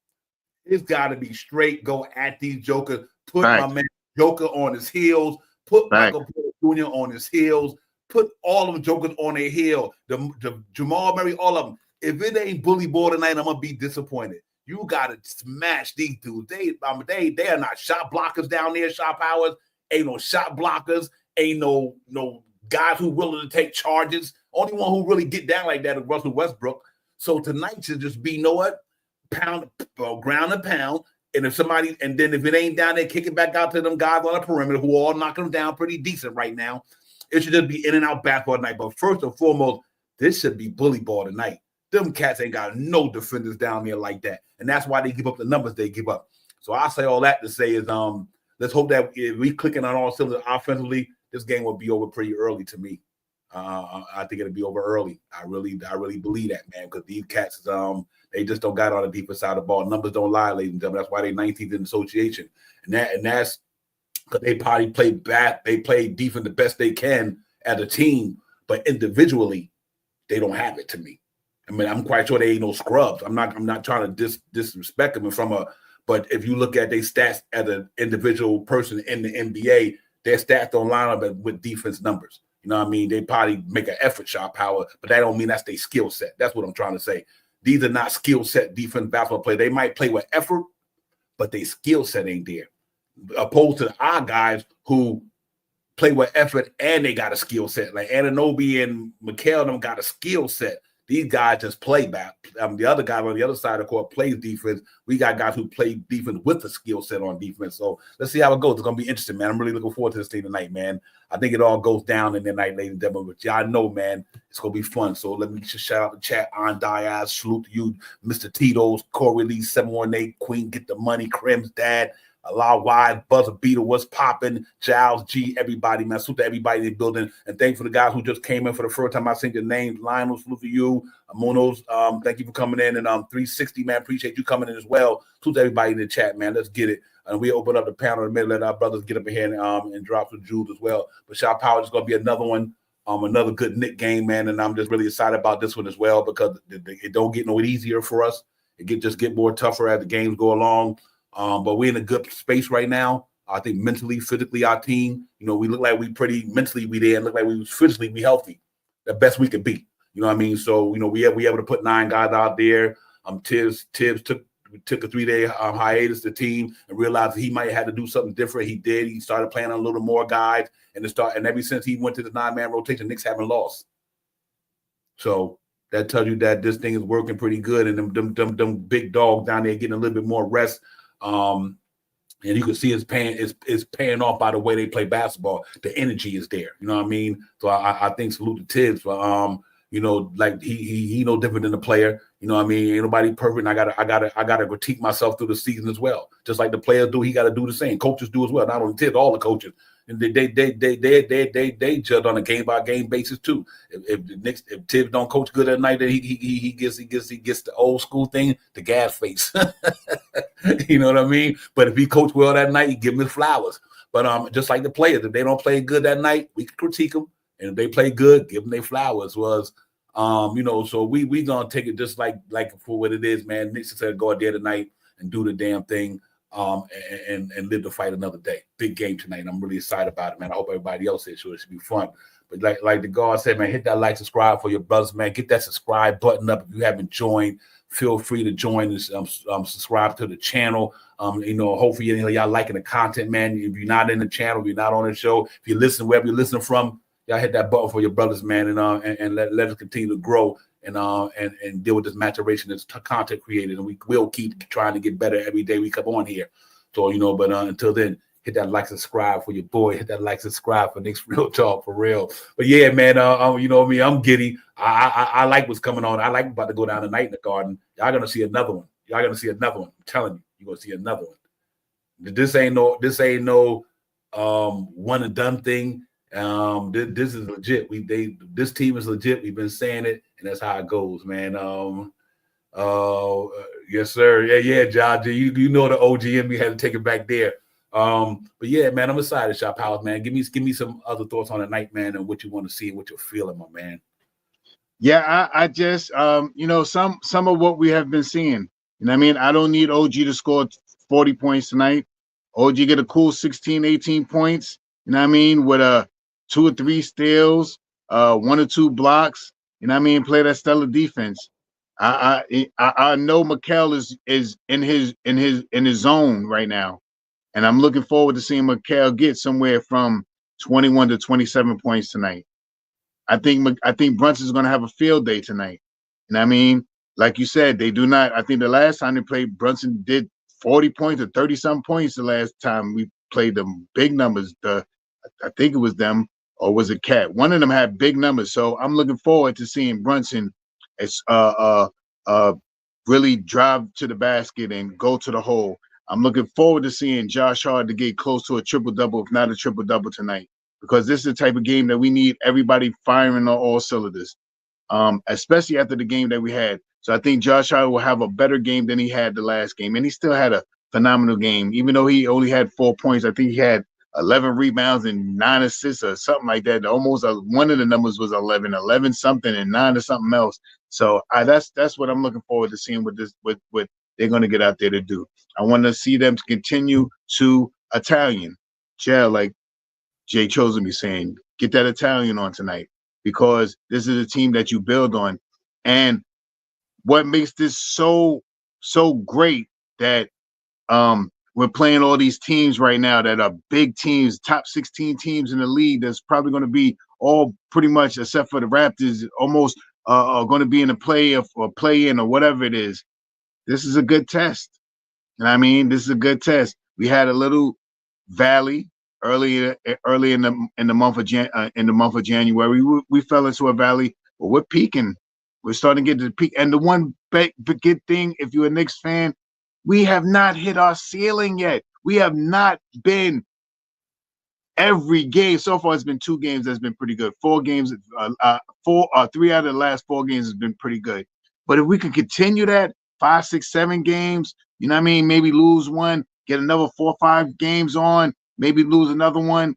It's got to be straight, go at these jokers, put my man Joker on his heels, put Michael Porter Jr. on his heels, put all of them jokers on their heel, the Jamal Murray, all of them. If it ain't bully ball tonight, I'm going to be disappointed. You got to smash these dudes. They are not shot blockers down there, shot powers. Ain't no shot blockers. Ain't no guys who willing to take charges. Only one who really get down like that is Russell Westbrook. So tonight should just be, ground and pound. And if it ain't down there, kick it back out to them guys on the perimeter who are all knocking them down pretty decent right now. It should just be in and out basketball tonight. But first and foremost, this should be bully ball tonight. Them cats ain't got no defenders down there like that. And that's why they give up the numbers they give up. So I say all that to say is let's hope that if we clicking on all cylinders offensively, this game will be over pretty early to me. I think it'll be over early. I really believe that, man, because these cats, they just don't got on the defense side of the ball. Numbers don't lie, ladies and gentlemen. That's why they 19th in the association. And that's because they probably play bad. They play defense the best they can as a team, but individually, they don't have it to me. I mean, I'm quite sure they ain't no scrubs. I'm not trying to disrespect them but if you look at their stats as an individual person in the NBA, their stats don't line up with defense numbers. You know what I mean? They probably make an effort, shot power, but that don't mean that's their skill set. That's what I'm trying to say. These are not skill set defense basketball players. They might play with effort, but their skill set ain't there. Opposed to our guys who play with effort and they got a skill set. Like Anunoby and Mikal them got a skill set. These guys just play back. The other guy on the other side of the court plays defense. We got guys who play defense with a skill set on defense. So let's see how it goes. It's going to be interesting, man. I'm really looking forward to this thing tonight, man. I think it all goes down in the night, ladies and gentlemen. But y'all know, man, it's going to be fun. So let me just shout out the chat. On Diaz, salute to you, Mr. Tito's, Corey Lee, 718, Queen, Get the Money, Crim's Dad, Allow Wide, Buzzer Beater, What's Poppin', Giles G, everybody, man. Salute to everybody in the building. And thanks for the guys who just came in for the first time. I seen your names. Lionel, salute to you. Monos, thank you for coming in. And 360, man, appreciate you coming in as well. Salute to everybody in the chat, man. Let's get it. And we open up the panel in the middle, let our brothers get up in here and drop some jewels as well. But Shot Power is going to be another one, another good Knick game, man. And I'm just really excited about this one as well because it don't get no easier for us. It just get more tougher as the games go along. But we're in a good space right now. I think mentally, physically, our team, you know, we look like we pretty mentally we there and look like we physically we healthy, the best we could be. You know what I mean? So, you know, we able to put 9 guys out there. Tibbs took a 3-day hiatus to the team and realized he might have to do something different. He did. He started playing on a little more guys and ever since he went to the 9-man rotation, Knicks haven't lost. So that tells you that this thing is working pretty good and them big dogs down there getting a little bit more rest. And you can see it's paying off by the way they play basketball. The energy is there. You know what I mean? So I think salute to Tibbs for you know, like he no different than the player. You know what I mean? Ain't nobody perfect. And I gotta critique myself through the season as well. Just like the players do, he got to do the same. Coaches do as well. Not only Tibbs, all the coaches. And they judge on a game by game basis too. If Tibbs don't coach good at night, then he gets the old school thing, the gas face. You know what I mean? But if he coach well that night, he give him his flowers. But just like the players, if they don't play good that night, we can critique them. And if they play good, give them their flowers. You know, so we gonna take it just like for what it is, man. Knicks said go out there tonight and do the damn thing. And live to fight another day. Big game tonight. I'm really excited about it, man. I hope everybody else is, so it should be fun. But like the guard said, man, hit that like, subscribe for your brothers, man. Get that subscribe button up. If you haven't joined, feel free to join and subscribe to the channel. You know, hopefully y'all liking the content, man. If you're not in the channel, if you're not on the show, if you listen wherever you're listening from, y'all hit that button for your brothers, man, and let us continue to grow and deal with this maturation that's content created, and we will keep trying to get better every day we come on here. So, you know, but until then, hit that like, subscribe for your boy. Hit that like, subscribe for Knicks Real Talk for real. But yeah, man, you know me, I'm giddy. I like what's coming on. I like about to go down tonight in the Garden. Y'all gonna see another one. Y'all gonna see another one. I'm telling you, you're gonna see another one. This ain't no one and done thing. This is legit. This team is legit. We've been saying it, and that's how it goes, man. Yes, sir. Yeah, John. You know the OG in me had to take it back there. But yeah, man, I'm excited, Shop House, man. Give me some other thoughts on the night, man, and what you want to see and what you're feeling, my man. Yeah, I just you know, some of what we have been seeing. You know what I mean? I don't need OG to score 40 points tonight. OG get a cool 16, 18 points. You know what I mean? With 2 or 3 steals, 1 or 2 blocks. You know what I mean? Play that stellar defense. I know Mikal is in his zone right now, and I'm looking forward to seeing Mikal get somewhere from 21 to 27 points tonight. I think Brunson's going to have a field day tonight. You know what I mean? Like you said, they do not. I think the last time they played, Brunson did 40 points or 30-some points the last time we played them. Big numbers. I think it was them, or was it Cat? One of them had big numbers. So I'm looking forward to seeing Brunson really drive to the basket and go to the hole. I'm looking forward to seeing Josh Hart to get close to a triple-double, if not a triple-double tonight, because this is the type of game that we need everybody firing on all cylinders, especially after the game that we had. So I think Josh Hart will have a better game than he had the last game, and he still had a phenomenal game. Even though he only had 4 points, I think he had 11 rebounds and 9 assists or something like that. Almost one of the numbers was 11 something and 9 or something else. So that's what I'm looking forward to seeing what they're going to get out there to do. I want to see them continue to Italian gel, like Jay Chosen be saying, get that Italian on tonight, because this is a team that you build on. And what makes this so great that we're playing all these teams right now that are big teams, top 16 teams in the league. That's probably going to be all pretty much, except for the Raptors, almost are going to be in the play-in or whatever it is. This is a good test. And I mean, this is a good test. We had a little valley early in the month of January. We fell into a valley, but we're peaking. We're starting to get to the peak. And the one good thing, if you're a Knicks fan, we have not hit our ceiling yet. We have not been every game. So far, it's been 2 games that's been pretty good. 4 games, 3 out of the last 4 games has been pretty good. But if we can continue that 5, 6, 7 games, you know what I mean? Maybe lose one, get another 4 or 5 games on, maybe lose another one,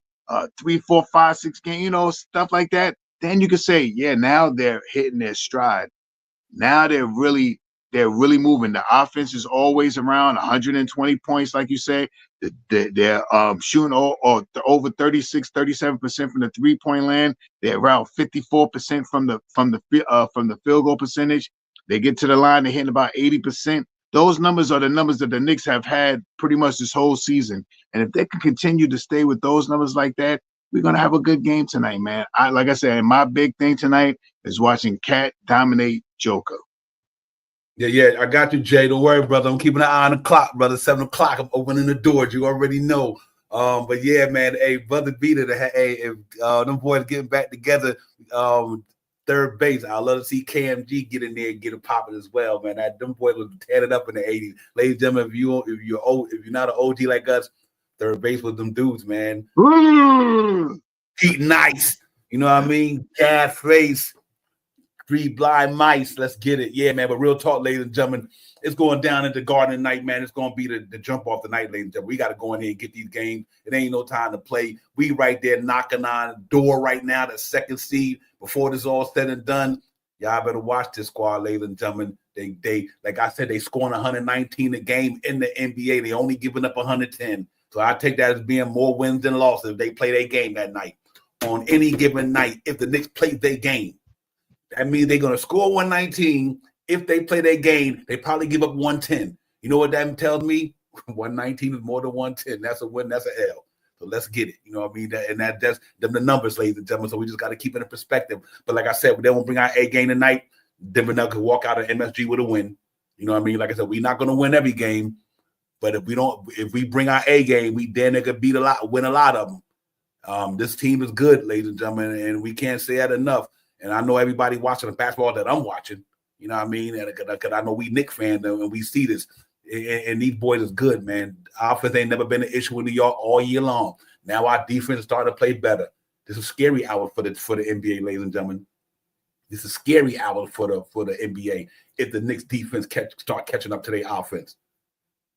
3, 4, 5, 6 games, you know, stuff like that. Then you could say, yeah, now they're hitting their stride. Now they're really moving. The offense is always around 120 points, like you say. They're shooting over 36, 37% from the 3-point land. They're around 54% from the field goal percentage. They get to the line, they're hitting about 80%. Those numbers are the numbers that the Knicks have had pretty much this whole season. And if they can continue to stay with those numbers like that, we're going to have a good game tonight, man. Like I said, my big thing tonight is watching Cat dominate Joker. Yeah, I got you, Jay. Don't worry, brother. I'm keeping an eye on the clock, brother. 7 o'clock, I'm opening the doors. You already know. But yeah, man, hey, brother Beater, if them boys getting back together, third base, I'd love to see KMG get in there and get it popping as well, man. Them boys was tearing it up in the 80s. Ladies and gentlemen, if you're not an OG like us, third base with them dudes, man. Keep nice. You know what I mean? Gas face. 3 blind mice. Let's get it. Yeah, man. But real talk, ladies and gentlemen, it's going down in the Garden tonight, man. It's going to be the jump off the night, ladies and gentlemen. We got to go in here and get these games. It ain't no time to play. We right there knocking on the door right now, the 2nd seed. Before this all said and done, y'all better watch this squad, ladies and gentlemen. They like I said, they scoring 119 a game in the NBA. They only giving up 110. So I take that as being more wins than losses if they play their game that night. On any given night, if the Knicks play their game, that means they're going to score 119. If they play their game, they probably give up 110. You know what that tells me? 119 is more than 110. That's a win. That's an L. So let's get it. You know what I mean? That's the numbers, ladies and gentlemen. So we just got to keep it in perspective. But like I said, they won't bring our A game tonight. Denver Nuggets could walk out of MSG with a win. You know what I mean? Like I said, we're not going to win every game. But if we bring our A game, we then they could win a lot of them. This team is good, ladies and gentlemen, and we can't say that enough. And I know everybody watching the basketball that I'm watching, you know what I mean? And because I know we Knicks fans and we see this, and these boys is good, man. Offense ain't never been an issue in New York all year long. Now our defense is starting to play better. This is a scary hour for the NBA, ladies and gentlemen. This is a scary hour for the NBA. If the Knicks defense start catching up to their offense,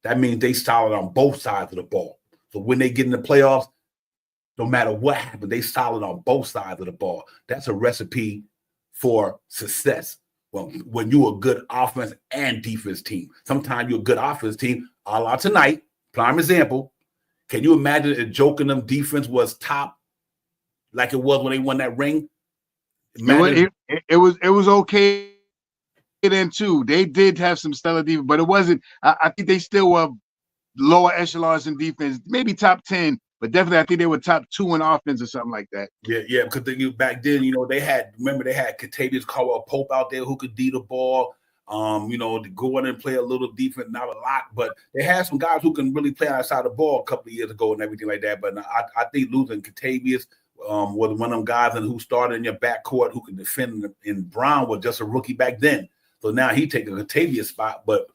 that means they solid on both sides of the ball. So when they get in the playoffs, no matter what happens, they solid on both sides of the ball. That's a recipe for success. Well, when you're a good offense and defense team, sometimes you're a good offense team. A la tonight, prime example. Can you imagine if Joker and them defense was top like it was when they won that ring? It was okay then too. They did have some stellar defense, but it wasn't. I think they still were lower echelons in defense, maybe top 10. But definitely, I think they were top 2 in offense or something like that. Yeah, because back then, they had Kentavious Caldwell-Pope out there who could D the ball, to go in and play a little defense, not a lot, but they had some guys who can really play outside the ball a couple of years ago and everything like that. But I think losing Kentavious was one of them guys who started in your backcourt who could defend, and Brown was just a rookie back then. So now he taking a Kentavious spot, but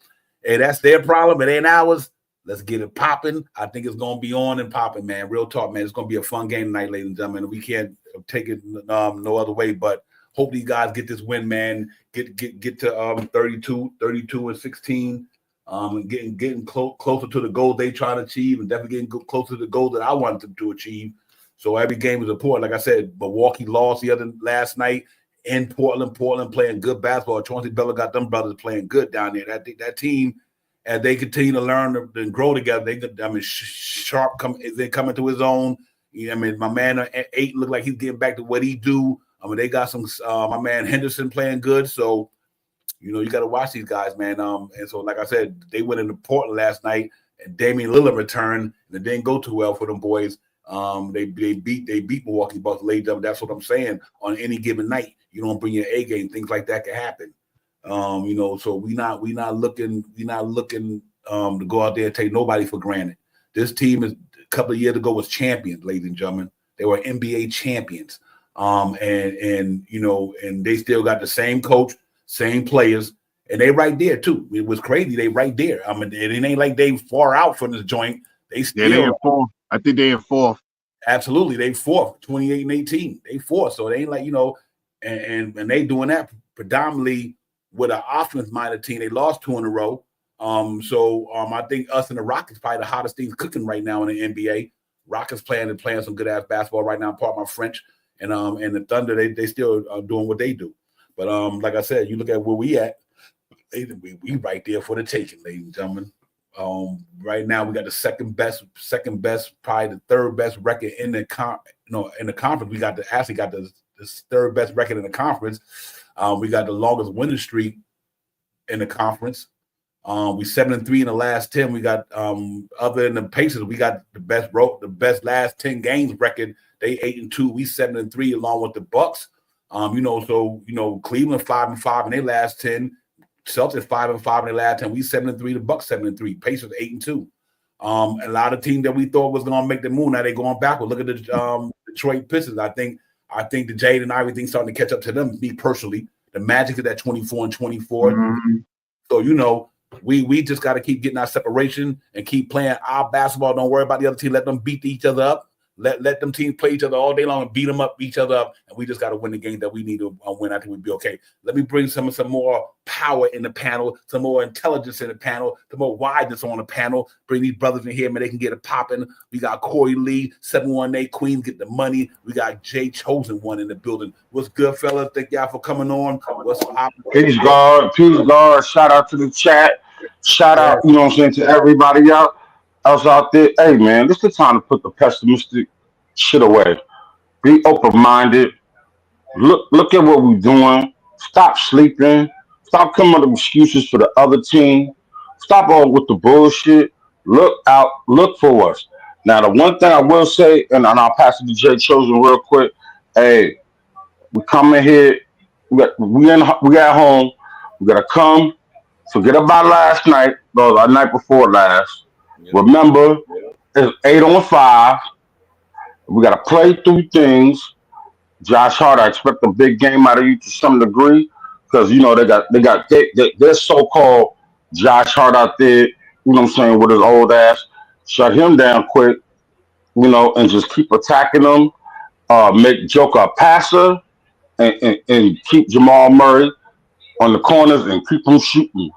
hey, that's their problem. It ain't ours. Let's get it popping. I think it's going to be on and popping, man. Real talk, man. It's going to be a fun game tonight, ladies and gentlemen. We can't take it no other way, but hope these guys get this win, man. Get to 32 and 16, getting closer to the goal they try to achieve, and definitely getting closer to the goal that I wanted them to achieve. So every game is important. Like I said, Milwaukee lost last night in Portland playing good basketball. Chauncey Bella got them brothers playing good down there. That team, as they continue to learn and grow together, Sharp they come into his own. You know, I mean, my man at 8 look like he's getting back to what he do. I mean, they got some my man Henderson playing good, so you know you got to watch these guys, man. And so like I said, they went into Portland last night, and Damian Lillard returned, and it didn't go too well for them boys. They beat Milwaukee Bucks laid up. That's what I'm saying. On any given night, you don't bring your A game, things like that can happen. You know, so we not looking to go out there and take nobody for granted. This team is a couple of years ago was champions, ladies and gentlemen. They were NBA champions. And you know, and they still got the same coach, same players, and they right there too. It was crazy. They right there. I mean, it ain't like they far out from this joint. They still they in fourth. I think they in fourth. Absolutely, they fourth, 28 and 18. They fourth, so they ain't like, you know, and they doing that predominantly with an offense-minded team. They lost 2 in a row. I think us and the Rockets probably the hottest things cooking right now in the NBA. Rockets playing some good ass basketball right now. Part my French, and the Thunder they still are doing what they do. But like I said, you look at where we at, we right there for the taking, ladies and gentlemen. Right now we got the second best, probably the third best record in the conference. We got the third best record in the conference. We got the longest winning streak in the conference. We 7-3 in the last 10. We got other than the Pacers, we got the best last 10 games record. They 8-2. We 7-3 along with the Bucks. You know, so you know, Cleveland 5-5 in their last 10. Celtics 5-5 in their last 10. We 7-3. The Bucks 7-3. Pacers 8-2. A lot of teams that we thought was gonna make the move, now they're going backward. Look at the Detroit Pistons. I think the Jade and Ivy thing starting to catch up to them. Me personally, the Magic is at 24-24. Mm-hmm. So you know, we just got to keep getting our separation and keep playing our basketball. Don't worry about the other team. Let them beat each other up. Let them teams play each other all day long and beat them up, each other up, and we just got to win the game that we need to win. I think we'd be okay. Let me bring some more power in the panel, some more intelligence in the panel, some more wideness on the panel. Bring these brothers in here, man. They can get it popping. We got Corey Lee, 718 Queens, get the money. We got Jay Chosen One in the building. What's good, fellas? Thank y'all for coming on. What's popping? Peace, God. Shout out to the chat. Shout out, you know what I'm saying, to everybody else out there. Hey, man, this is the time to put the pessimistic shit away. Be open-minded. Look at what we're doing. Stop sleeping. Stop coming up with excuses for the other team. Stop all with the bullshit. Look out. Look for us. Now, the one thing I will say, and I'll pass it to Jay Chosen real quick. Hey, we come in here. We at home. We got to come. Forget about last night, or the night before last. Remember, it's 8-on-5. We got to play through things. Josh Hart, I expect a big game out of you to some degree, because you know they got their so-called Josh Hart out there. You know what I'm saying, with his old ass. Shut him down quick, you know, and just keep attacking him. Make Joker a passer, and keep Jamal Murray on the corners and keep him shooting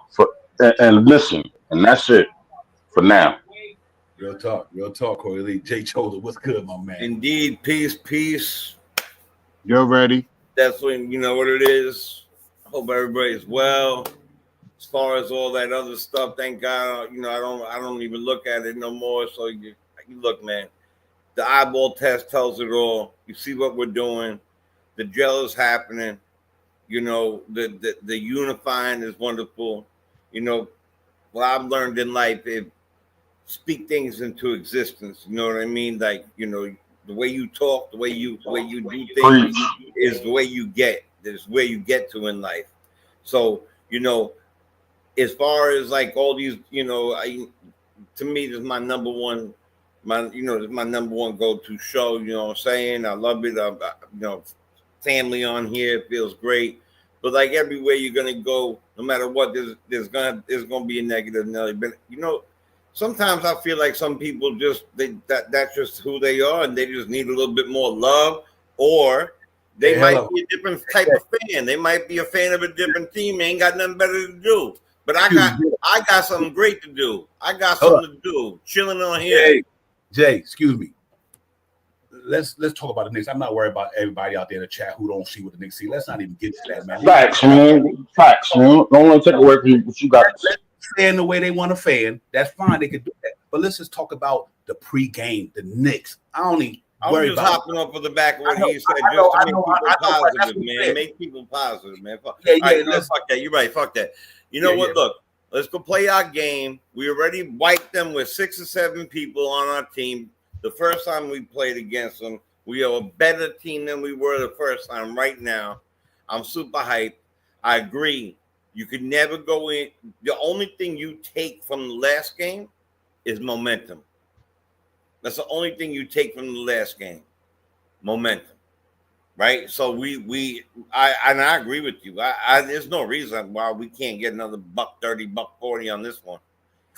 and missing, and that's it for now. Real talk, Corey Lee. Jay Chosen, what's good, my man? Indeed, peace. You're ready. That's when you know what it is. Hope everybody's well. As far as all that other stuff, thank God, you know, I don't even look at it no more. So you look, man, the eyeball test tells it all. You see what we're doing. The gel is happening. You know, the unifying is wonderful. You know, what I've learned in life is speak things into existence. You know what I mean? Like, you know, the way you talk, the way you do things is the way you get. Is where you get to in life. So, you know, as far as like all these, you know, to me, this is my number one, this is my number one go-to show. You know what I'm saying? I love it. You know, family on here feels great. But like everywhere you're gonna go, no matter what, there's gonna be a negative Nelly. But you know, sometimes I feel like some people that's just who they are, and they just need a little bit more love, or they might be a different type of fan. They might be a fan of a different team. They ain't got nothing better to do. But I got something great to do. I got something to do. Chilling on here. Jay, excuse me. Let's talk about the Knicks. I'm not worried about everybody out there in the chat who don't see what the Knicks see. Let's not even get to that, man. Facts, man. Don't want to take away from you, but you got let fan the way they want to fan. That's fine. They could do that. But let's just talk about the pregame, the Knicks. I was worry just about. hopping up for the back of what I know, he said, I just know, to I make know, people I know, but that's positive, what he man. said. Make people positive, man. Yeah, All right, you know, let's, fuck that. You're right. Fuck that. You know what? Look, let's go play our game. We already wiped them with 6 or 7 people on our team. The first time we played against them, we are a better team than we were the first time. Right now, I'm super hyped. I agree. You could never go in. The only thing you take from the last game is momentum. That's the only thing you take from the last game. Momentum. Right? So I agree with you. There's no reason why we can't get another $130, $140 on this one.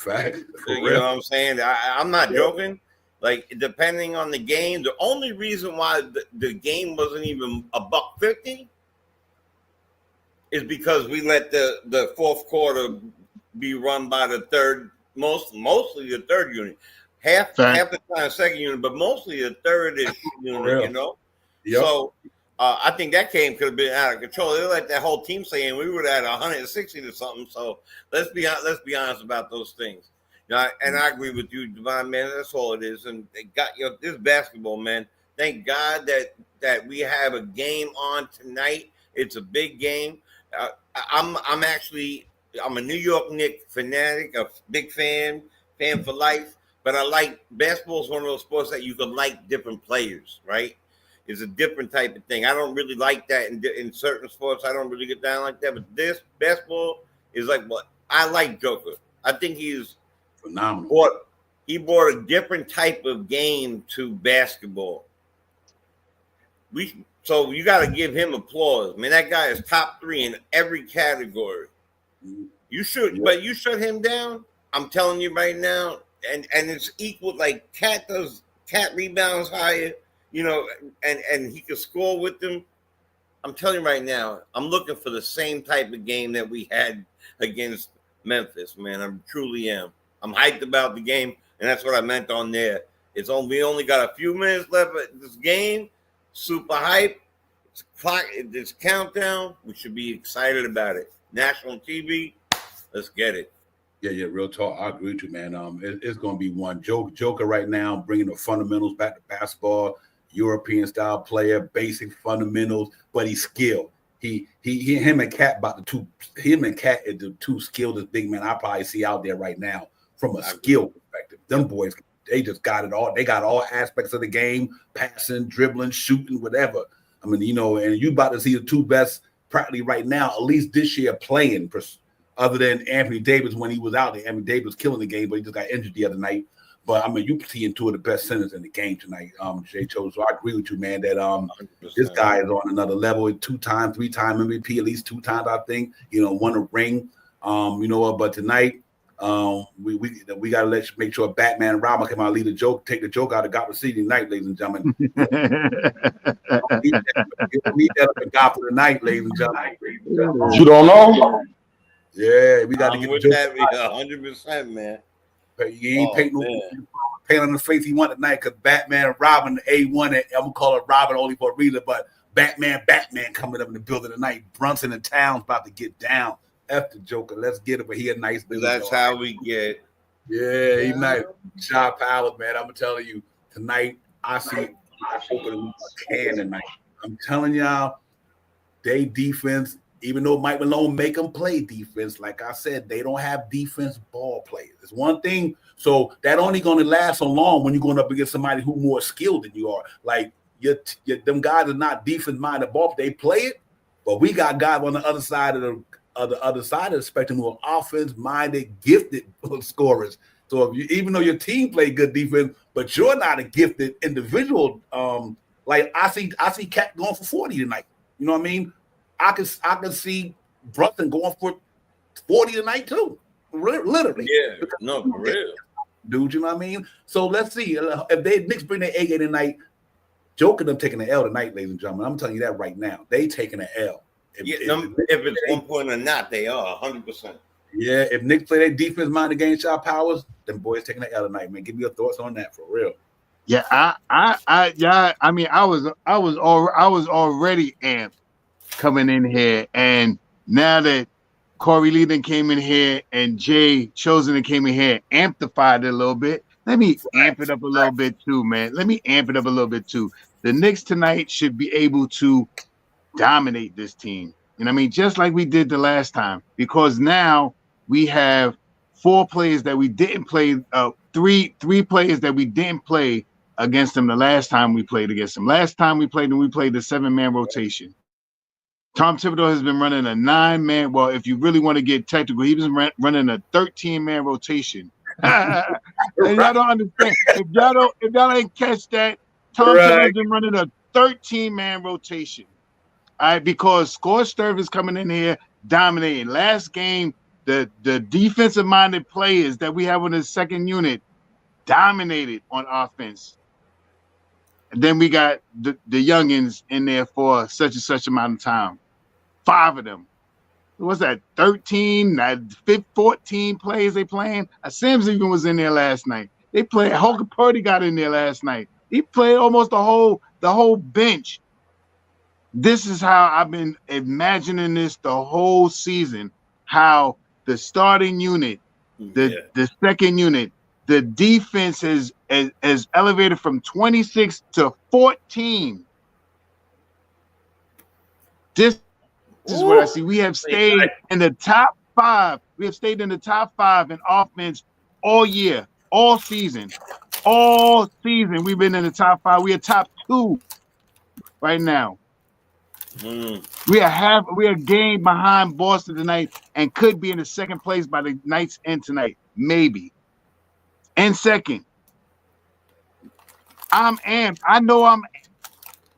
fact. You know what I'm saying? I'm not joking. Like, depending on the game, the only reason why the game wasn't even $150 is because we let the fourth quarter be run by the third, mostly the third unit. Half the time second unit, but mostly the third-ish unit, you know? Yep. So I think that game could have been out of control. They let that whole team saying we were at 160 or something. So let's be honest about those things. You know, and I agree with you, Devon, man. That's all it is. And they got this basketball, man. Thank God that we have a game on tonight. It's a big game. I'm a New York Knicks fanatic, a big fan for life. But I like basketball is one of those sports that you can like different players, right? It's a different type of thing. I don't really like that in certain sports. I don't really get down like that. But this basketball is like what I like. Joker. I think he's phenomenal. He brought a different type of game to basketball. So you got to give him applause, man. That guy is top 3 in every category. You should, but you shut him down. I'm telling you right now. And it's equal, like Cat rebounds higher, you know, and he can score with them. I'm telling you right now, I'm looking for the same type of game that we had against Memphis, man. I truly am. I'm hyped about the game, and that's what I meant on there. We only got a few minutes left of this game. Super hype. It's countdown. We should be excited about it. National TV. Let's get it. Yeah, real talk. I agree with you, man. It's going to be one Joker right now, bringing the fundamentals back to basketball, European style player, basic fundamentals, but he's skilled. Him and Cat is the two skilled big men I probably see out there right now from a skill perspective. Them boys, they just got it all. They got all aspects of the game, passing, dribbling, shooting, whatever. I mean, you know, and you about to see the two best practically right now, at least this year playing. Other than Anthony Davis when he was out there. Anthony Davis was killing the game, but he just got injured the other night. But, I mean, you seeing 2 of the best centers in the game tonight, Jay Cho. So I agree with you, man, that 100%. This guy is on another level. 2-time, 3-time MVP, at least 2 times, I think. You know, won a ring. You know what? But tonight, we got to make sure Batman and Robin come out, lead the joke, take the joke out of Gotham City tonight, ladies and gentlemen. We need that up in Gotham tonight, ladies and gentlemen. You don't know? Yeah, we got to get with that 100%, man. He ain't paint on the face he wanted tonight because Batman and Robin, A1, and I'm gonna call it Robin only for a reason, but Batman coming up in the building tonight. Brunson and Towns about to get down. F the Joker, let's get it. But he a nice. That's how we get. Yeah, he nice. Shot Powers, man. I'm telling you tonight. I see Joker with a can tonight. I'm telling y'all, they defense. Even though Mike Malone make them play defense, like I said, they don't have defense ball players. It's one thing. So that only going to last so long when you're going up against somebody who's more skilled than you are. Like them guys are not defense-minded ball. They play it, but we got guys on the other side of the spectrum who are offense-minded, gifted scorers. So even though your team play good defense, but you're not a gifted individual, like I see Cat going for 40 tonight. You know what I mean? I can see Brunson going for 40 tonight too. Literally. Yeah, no, for real. Dude, you know what I mean? So let's see. If they Knicks bring their A game tonight, Joker them taking the L tonight, ladies and gentlemen. I'm telling you that right now. They taking the L. If it's 1 point or not, they are 100%. Yeah, if Knicks play their defense mind against Shot Powers, them boys taking the L tonight, man. Give me your thoughts on that for real. Yeah, I mean, I was already amped coming in here, and now that Corey Lee came in here and Jay Chosen came in here, amplified it a little bit. Let me amp it up a little bit too, man. Let me amp it up a little bit too. The Knicks tonight should be able to dominate this team. You know what I mean? Just like we did the last time, because now we have 4 players that we didn't play, three players that we didn't play against them the last time we played against them. Last time we played them, we played the 7-man rotation. Tom Thibodeau has been running a 9-man. Well, if you really want to get technical, he was running a 13-man rotation. And y'all don't understand. If y'all ain't catch that, Tom Thibodeau's been running a 13-man rotation. All right, because Scorsturf is coming in here dominating. Last game, the defensive-minded players that we have on the second unit dominated on offense. And then we got the youngins in there for such and such amount of time. 5 of them. What's that? 13, 14 plays they playing. Sims even was in there last night. They played. Holker Purdy got in there last night. He played almost the whole bench. This is how I've been imagining this the whole season. How the starting unit, the second unit, the defense is elevated from 26 to 14. This is what I see. We have stayed in the top 5. We have stayed in the top 5 in offense all year, all season. All season, we've been in the top 5. We are top 2 right now. We are a game behind Boston tonight and could be in the second place by the night's end tonight. Maybe. And second, I'm amped. I know I'm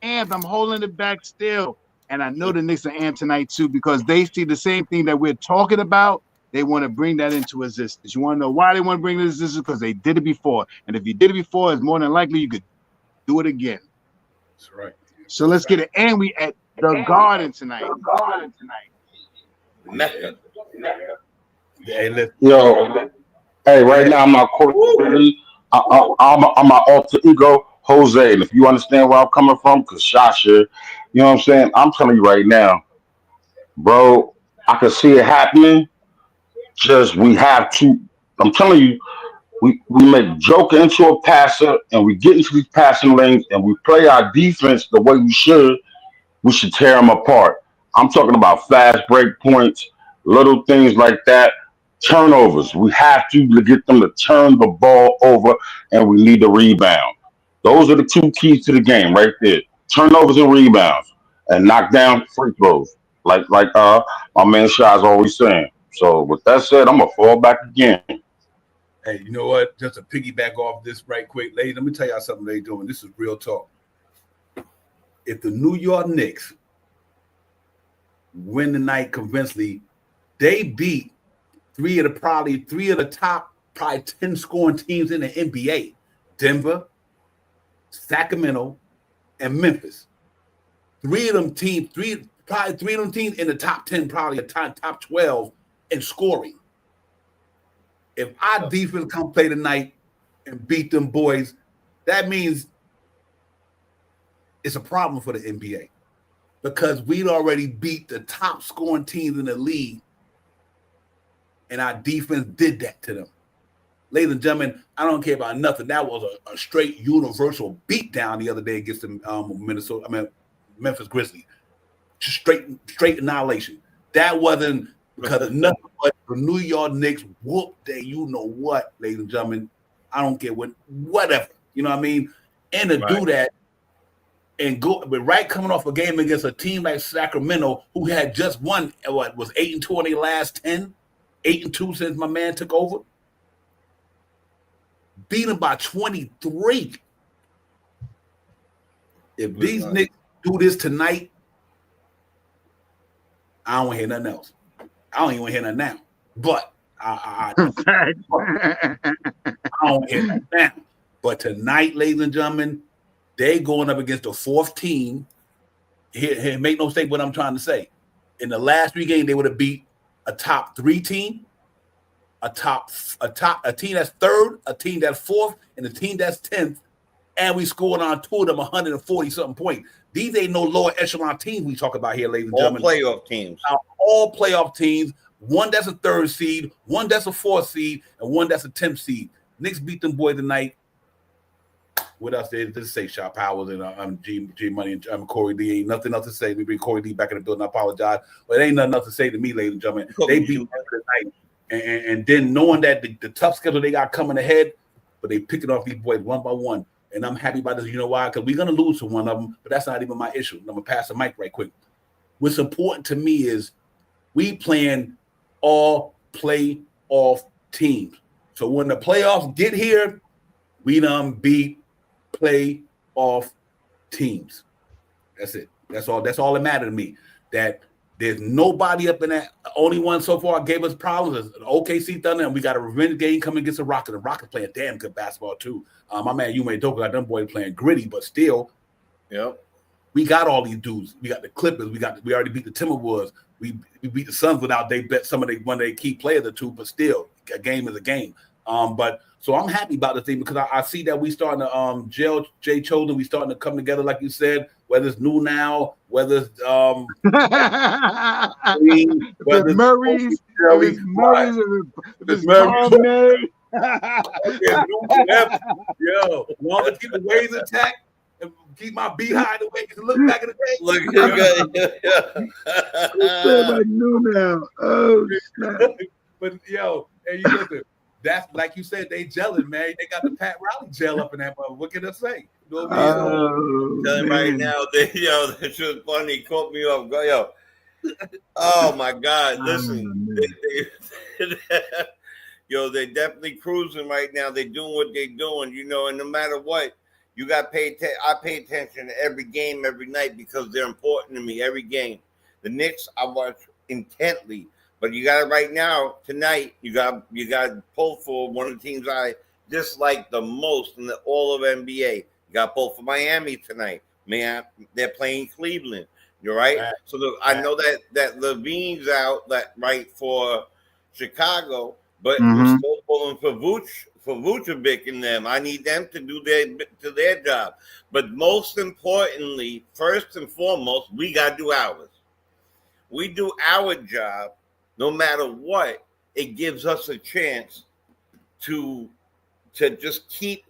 amped. I'm holding it back still. And I know the Knicks are amped tonight too, because they see the same thing that we're talking about. They want to bring that into existence. You want to know why they want to bring it into existence? Because they did it before. And if you did it before, it's more than likely you could do it again. That's right. So let's get it. And we at the Garden tonight. Mecca. Hey, right now I'm not quarterback. I'm my alter ego, Jose. And if you understand where I'm coming from, because Shasha, you know what I'm saying? I'm telling you right now, bro, I can see it happening. Just we have to. I'm telling you, we make Joker into a passer, and we get into these passing lanes, and we play our defense the way we should tear them apart. I'm talking about fast break points, little things like that, turnovers. We have to get them to turn the ball over, and we need the rebound. Those are the 2 keys to the game right there. Turnovers and rebounds, and knock down free throws, like my man Shai's always saying. So with that said, I'm gonna fall back again. Hey, you know what? Just to piggyback off this right quick, ladies, let me tell y'all something they doing. This is real talk. If the New York Knicks win the night convincingly, they beat 3 of the top 10 scoring teams in the NBA: Denver, Sacramento, and Memphis. 3 of them teams in the top 10, probably a top 12 in scoring. If our defense come play tonight and beat them boys, that means it's a problem for the NBA, because we'd already beat the top scoring teams in the league, and our defense did that to them. Ladies and gentlemen, I don't care about nothing. That was a straight universal beatdown the other day against the Memphis Grizzlies. Just straight annihilation. That wasn't because of nothing but the New York Knicks whooped they, you know what, ladies and gentlemen. I don't care whatever. You know what I mean? And to do that and go, but coming off a game against a team like Sacramento, who had just won, was 8-2 on their last 10, 8-2 since my man took over. Beat them by 23. If these Knicks do this tonight, I don't want to hear nothing else. I don't even want to hear nothing now. But I don't want to hear nothing now. But tonight, ladies and gentlemen, they going up against the 4th team. Here, make no mistake what I'm trying to say. In the last 3 games, they would have beat a top 3 team, a team that's 3rd, a team that's 4th, and a team that's 10th. And we scored on 2 of them 140-something points. These ain't no lower echelon teams we talk about here, ladies and gentlemen. All playoff teams. All playoff teams. One that's a 3rd seed, one that's a 4th seed, and one that's a 10th seed. Knicks beat them boys tonight. What else did to say? Shot Powers and G Money and Corey D. Ain't nothing else to say. We bring Corey D back in the building. I apologize, but it ain't nothing else to say to me, ladies and gentlemen. They beat them tonight, and then knowing that the tough schedule they got coming ahead, but they picking off these boys one by one, and I'm happy about this. You know why? Because we're gonna lose to one of them, but that's not even my issue. I'm gonna pass the mic right quick. What's important to me is we playing all playoff teams. So when the playoffs get here, we done beat playoff teams. That's it. That's all that matters to me. That there's nobody up in that. Only one so far gave us problems is OKC Thunder, and we got a revenge game coming against the Rockets. The Rockets playing damn good basketball too. My man Yume Doka got them boys playing gritty, but still, we got all these dudes. We got the Clippers. We already beat the Timberwolves. We beat the Suns without they bet some of one of their key players or two, but still, a game is a game. So I'm happy about the thing because I see that we starting to gel. Jay Chosen, we starting to come together, like you said. Whether it's New Now, whether it's Murray's, Yo, long as keep the waves intact and keep my beehive away to look back in the day. Look, New Now. Oh, snap. But yo, and you listen. That's like you said, they gelling, man. They got the Pat Riley gel up in that mother. What can I say? You know what I mean? Tell him right now, that shit funny. Caught me off. Yo, oh my God! Listen, they're definitely cruising right now. They're doing what they're doing, and no matter what, you got to pay attention. I pay attention to every game, every night because they're important to me. Every game, the Knicks, I watch intently. But you got it right now, tonight, you got pulled for one of the teams I dislike the most in all of NBA. You got pulled for Miami tonight. Man, they're playing Cleveland. You're right. So I know that Levine's out for Chicago, but we're still pulling for Vucevic and them. I need them to do their job. But most importantly, first and foremost, we got to do ours. We do our job. No matter what, it gives us a chance to just keep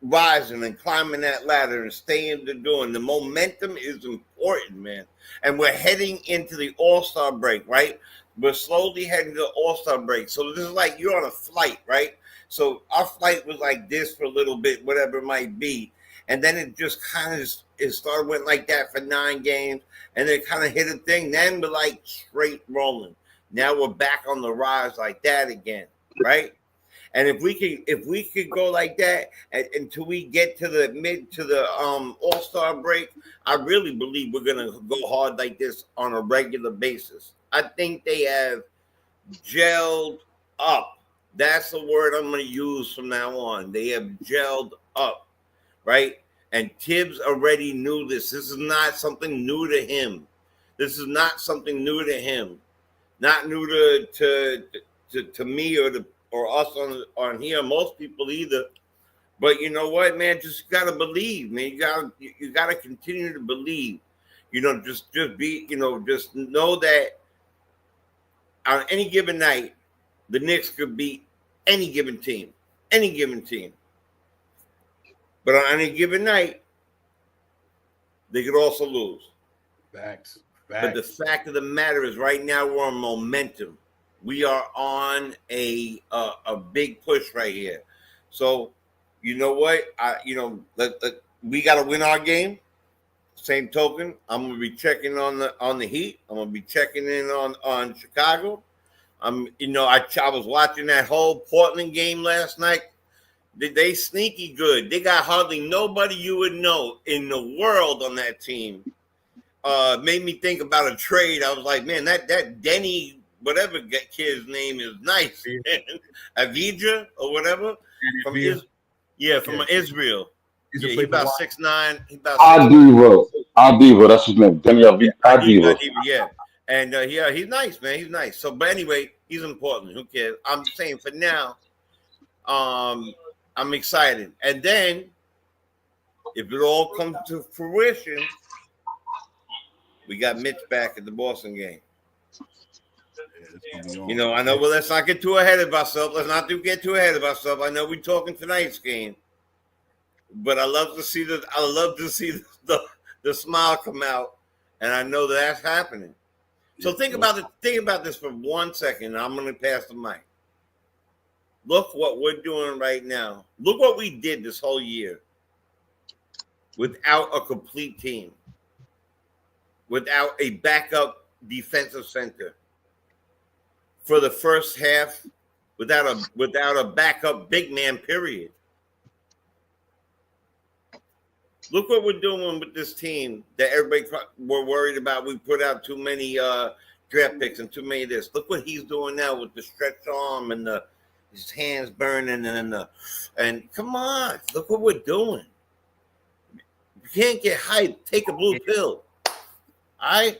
rising and climbing that ladder and staying to doing. The momentum is important, man. And we're heading into the All-Star break, right? We're slowly heading to the All-Star break. So this is like you're on a flight, right? So our flight was like this for a little bit, whatever it might be. And then it just kind of went like that for 9 games. And then kind of hit a thing. Then we're like straight rolling. Now we're back on the rise like that again, right? And if we could go like that until we get to the All-Star break, I really believe we're gonna go hard like this on a regular basis. I think they have gelled up. That's the word I'm gonna use from now on. They have gelled up, right? And Tibbs already knew this. This is not something new to him. Not new to me or us on here, most people either. But you know what, man? Just gotta believe, man. You gotta continue to believe. Just be, just know that on any given night, the Knicks could beat any given team. But on any given night, they could also lose. Facts. But the fact of the matter is, right now we're on momentum. We are on a big push right here. So, you know what? We got to win our game. Same token, I'm gonna be checking on the Heat. I'm gonna be checking in on Chicago. I was watching that whole Portland game last night. They sneaky good. They got hardly nobody you would know in the world on that team. Made me think about a trade. I was like, man, that Denny, whatever kid's name is nice. Avija or whatever. From Israel. He's about 6'9". Adiva, that's his name. Denny Adiva. Yeah. And he's nice, man. He's nice. So, but anyway, he's important. Who cares? I'm saying for now, I'm excited. And then, if it all comes to fruition, we got Mitch back at the Boston game. You know, I know. Well, let's not get too ahead of ourselves. Let's not get too ahead of ourselves. I know we're talking tonight's game, but I love to see the smile come out, and I know that's happening. So think about it. Think about this for 1 second. I'm going to pass the mic. Look what we're doing right now. Look what we did this whole year without a complete team, without a backup defensive center. For the first half, without a backup big man, period. Look what we're doing with this team that everybody were worried about. We put out too many draft picks and too many of this. Look what he's doing now with the stretched arm and his hands burning and come on, look what we're doing. You can't get hyped. Take a blue pill. All right?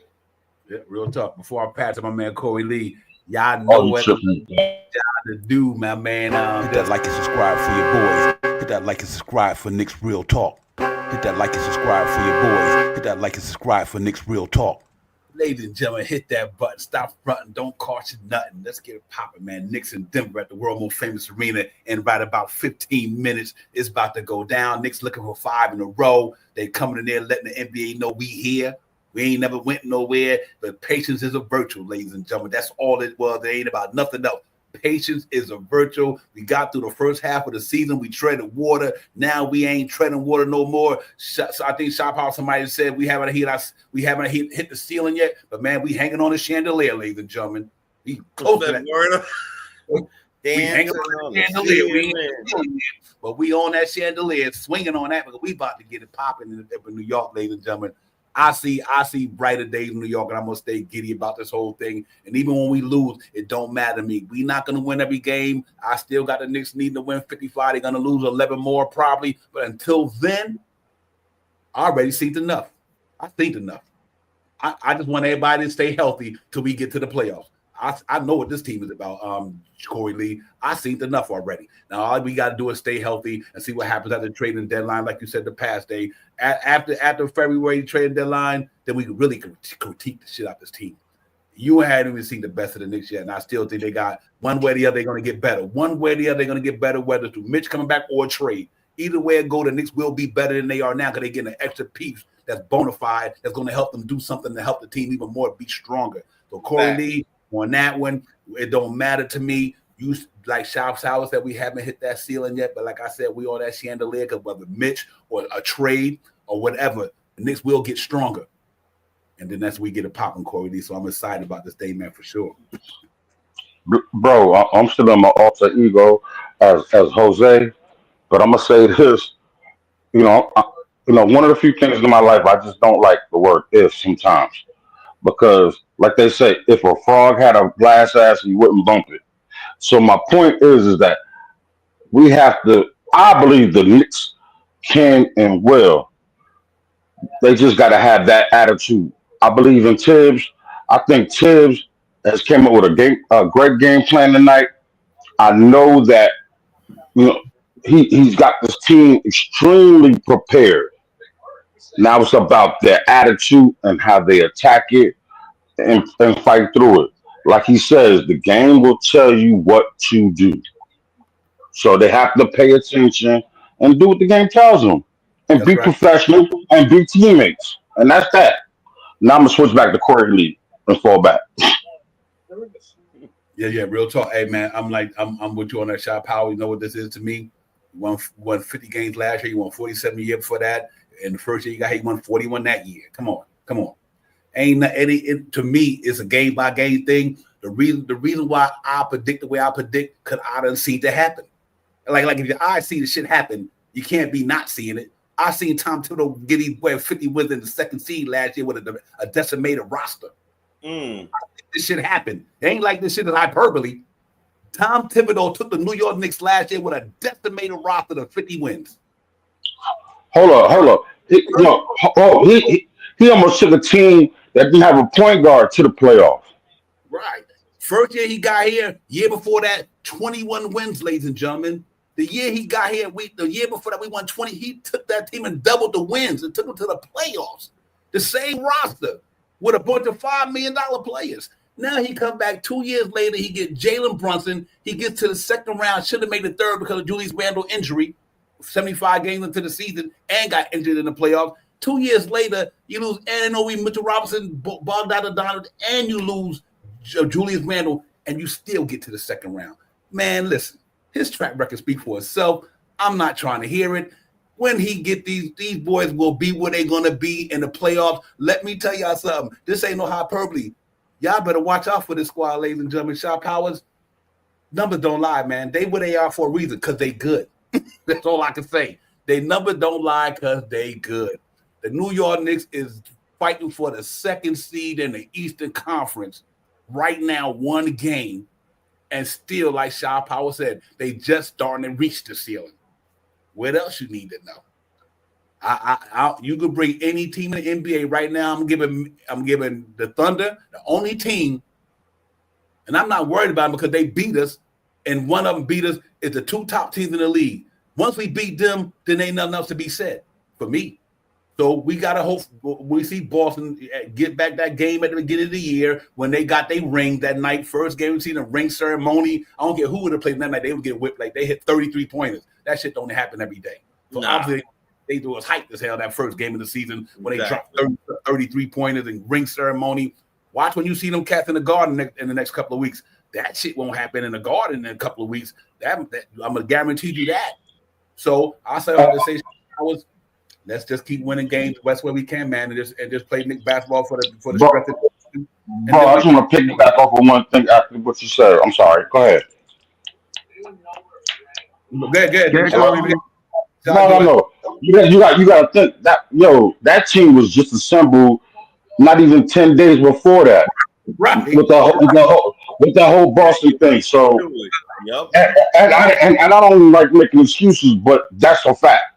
Yeah, real talk. Before I pass to my man Corey Lee, y'all know what y'all to do, my man. Hit that like and subscribe for your boys. Hit that like and subscribe for Nick's Real Talk. Hit that like and subscribe for your boys. Hit that like and subscribe for Nick's Real Talk. Ladies and gentlemen, hit that button. Stop fronting. Don't cost you nothing. Let's get it popping, man. Knicks in Denver at the world most famous arena in right about 15 minutes. It's about to go down. Knicks looking for 5 in a row. They coming in there letting the NBA know we here. We ain't never went nowhere. But patience is a virtue, ladies and gentlemen. That's all it was. It ain't about nothing else. Patience is a virtue. We got through the first half of the season. We treaded water. Now we ain't treading water no more. So I think Shop House somebody said we haven't hit the ceiling yet. But man, we hanging on the chandelier, ladies and gentlemen. We close to that. We hanging on the chandelier. But we on that chandelier, swinging on that because we about to get it popping in New York, ladies and gentlemen. I see brighter days in New York, and I'm gonna stay giddy about this whole thing. And even when we lose, it don't matter to me. We not gonna win every game. I still got the Knicks needing to win 55. They're gonna lose 11 more probably. But until then, I already seen enough. I think enough. I just want everybody to stay healthy till we get to the playoffs. I know what this team is about, Corey Lee. I seen enough already. Now all we got to do is stay healthy and see what happens at the trading deadline. Like you said, the past day after February trading deadline, then we really critique the shit out this team. You hadn't even seen the best of the Knicks yet, and I still think they got one way or the other. They're going to get better. One way or the other, they're going to get better, whether through Mitch coming back or a trade. Either way it go, the Knicks will be better than they are now because they're getting an extra piece that's bona fide that's going to help them do something to help the team even more be stronger. So Corey Lee. On that one, it don't matter to me. You like Shop House that we haven't hit that ceiling yet, but like I said, we on that chandelier because whether Mitch or a trade or whatever, the Knicks will get stronger, and then that's when we get a popping, Corey Lee. So I'm excited about this day, man, for sure. Bro, I'm still in my alter ego as Jose, but I'm gonna say this. One of the few things in my life I just don't like the word "if" sometimes. Because, like they say, if a frog had a glass ass, you wouldn't bump it. So my point is that we have to. I believe the Knicks can and will. They just got to have that attitude. I believe in Tibbs. I think Tibbs has came up with a great game plan tonight. I know that he's got this team extremely prepared. Now it's about their attitude and how they attack it and fight through it. Like he says, the game will tell you what to do. So they have to pay attention and do what the game tells them. And That's be right. professional and be teammates. And that's that. Now I'm going to switch back to Corey Lee and fall back. Yeah, real talk. Hey, man, I'm with you on that. Shop Power. You know what this is to me? You won 50 games last year. You won 47 the year before that. And the first year you got hit, you won 41 that year. Come on. To me, it's a game by game thing. The reason why I predict the way I predict, because I done seen it happen. Like if your eyes see the shit happen, you can't be not seeing it. I seen Tom Thibodeau get 50 wins in the second seed last year with a decimated roster. I think this shit happened. It ain't like this shit is hyperbole. Tom Thibodeau took the New York Knicks last year with a decimated roster of 50 wins. Hold up. He almost took a team that didn't have a point guard to the playoffs. Right. First year he got here, year before that, 21 wins, ladies and gentlemen. The year he got here, the year before that, we won 20. He took that team and doubled the wins and took them to the playoffs. The same roster with a bunch of $5 million players. Now he come back 2 years later. He get Jalen Brunson. He gets to the second round. Should have made the third because of Julius Randle injury. 75 games into the season and got injured in the playoffs. 2 years later, you lose Anunoby, Mitchell Robinson, Bogdanovich, and you lose Julius Randle, and you still get to the second round. Man, listen, his track record speaks for itself. I'm not trying to hear it. When he get these boys will be where they're gonna be in the playoffs. Let me tell y'all something. This ain't no hyperbole. Y'all better watch out for this squad, ladies and gentlemen. Shaw Powers, numbers don't lie, man. They where they are for a reason, because they good. That's all I can say. They numbers don't lie because they good. The New York Knicks is fighting for the second seed in the Eastern Conference right now, one game, and still, like Shaw Power said, they just starting to reach the ceiling. What else you need to know? You could bring any team in the NBA right now. I'm giving the Thunder the only team, and I'm not worried about them because they beat us, and one of them beat us is the two top teams in the league. Once we beat them, then ain't nothing else to be said for me. So we gotta hope we see Boston get back that game at the beginning of the year when they got their ring that night. First game, we seen the ring ceremony. I don't care who would have played that night. They would get whipped. Like they hit 33 pointers. That shit don't happen every day. So obviously they do us hype as hell that first game of the season when they dropped 33 pointers and ring ceremony. Watch when you see them cats in the Garden in the next couple of weeks. That shit won't happen in the Garden in a couple of weeks. I'm gonna guarantee you that. So I say all this say let's just keep winning games the best way we can, man, and just play Knicks basketball for the strength. Bro, I just want to pick back off of one thing after what you said. I'm sorry. Go ahead. No. You got to think that that team was just assembled not even 10 days before that, right? With the whole Boston thing. So, yep. And I don't like making excuses, but that's a fact.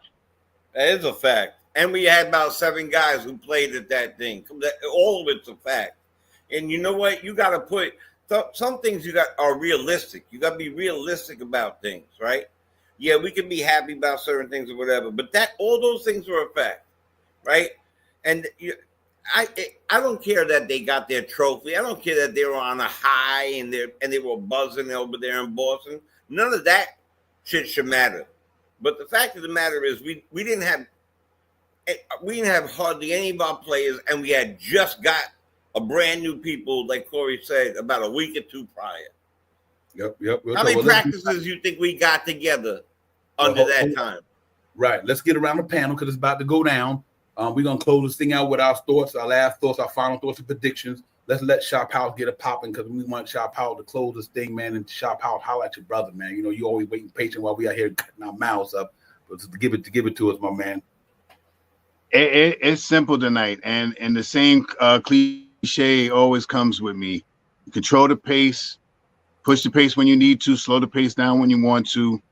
That is a fact. And we had about 7 guys who played at that thing. All of it's a fact. And you know what? You got to put some things are realistic. You got to be realistic about things, right? Yeah, we can be happy about certain things or whatever, but all those things are a fact, right? And I don't care that they got their trophy. I don't care that they were on a high and they were buzzing over there in Boston. None of that shit should matter. But the fact of the matter is, we didn't have hardly any of our players, and we had just got a brand new people, like Corey said, about a week or two prior. Yep. How many practices you think we got together under that time? Right. Let's get around the panel because it's about to go down. We're gonna close this thing out with our thoughts, our last thoughts, our final thoughts and predictions. Let's let Shaw Powell get it popping because we want Shaw Powell to close this thing, man. And Shaw Powell, holler at your brother, man. You know, you always waiting patient while we out here cutting our mouths up. But to give it to us, my man. It's simple tonight, and the same cliche always comes with me. Control the pace, push the pace when you need to, slow the pace down when you want to.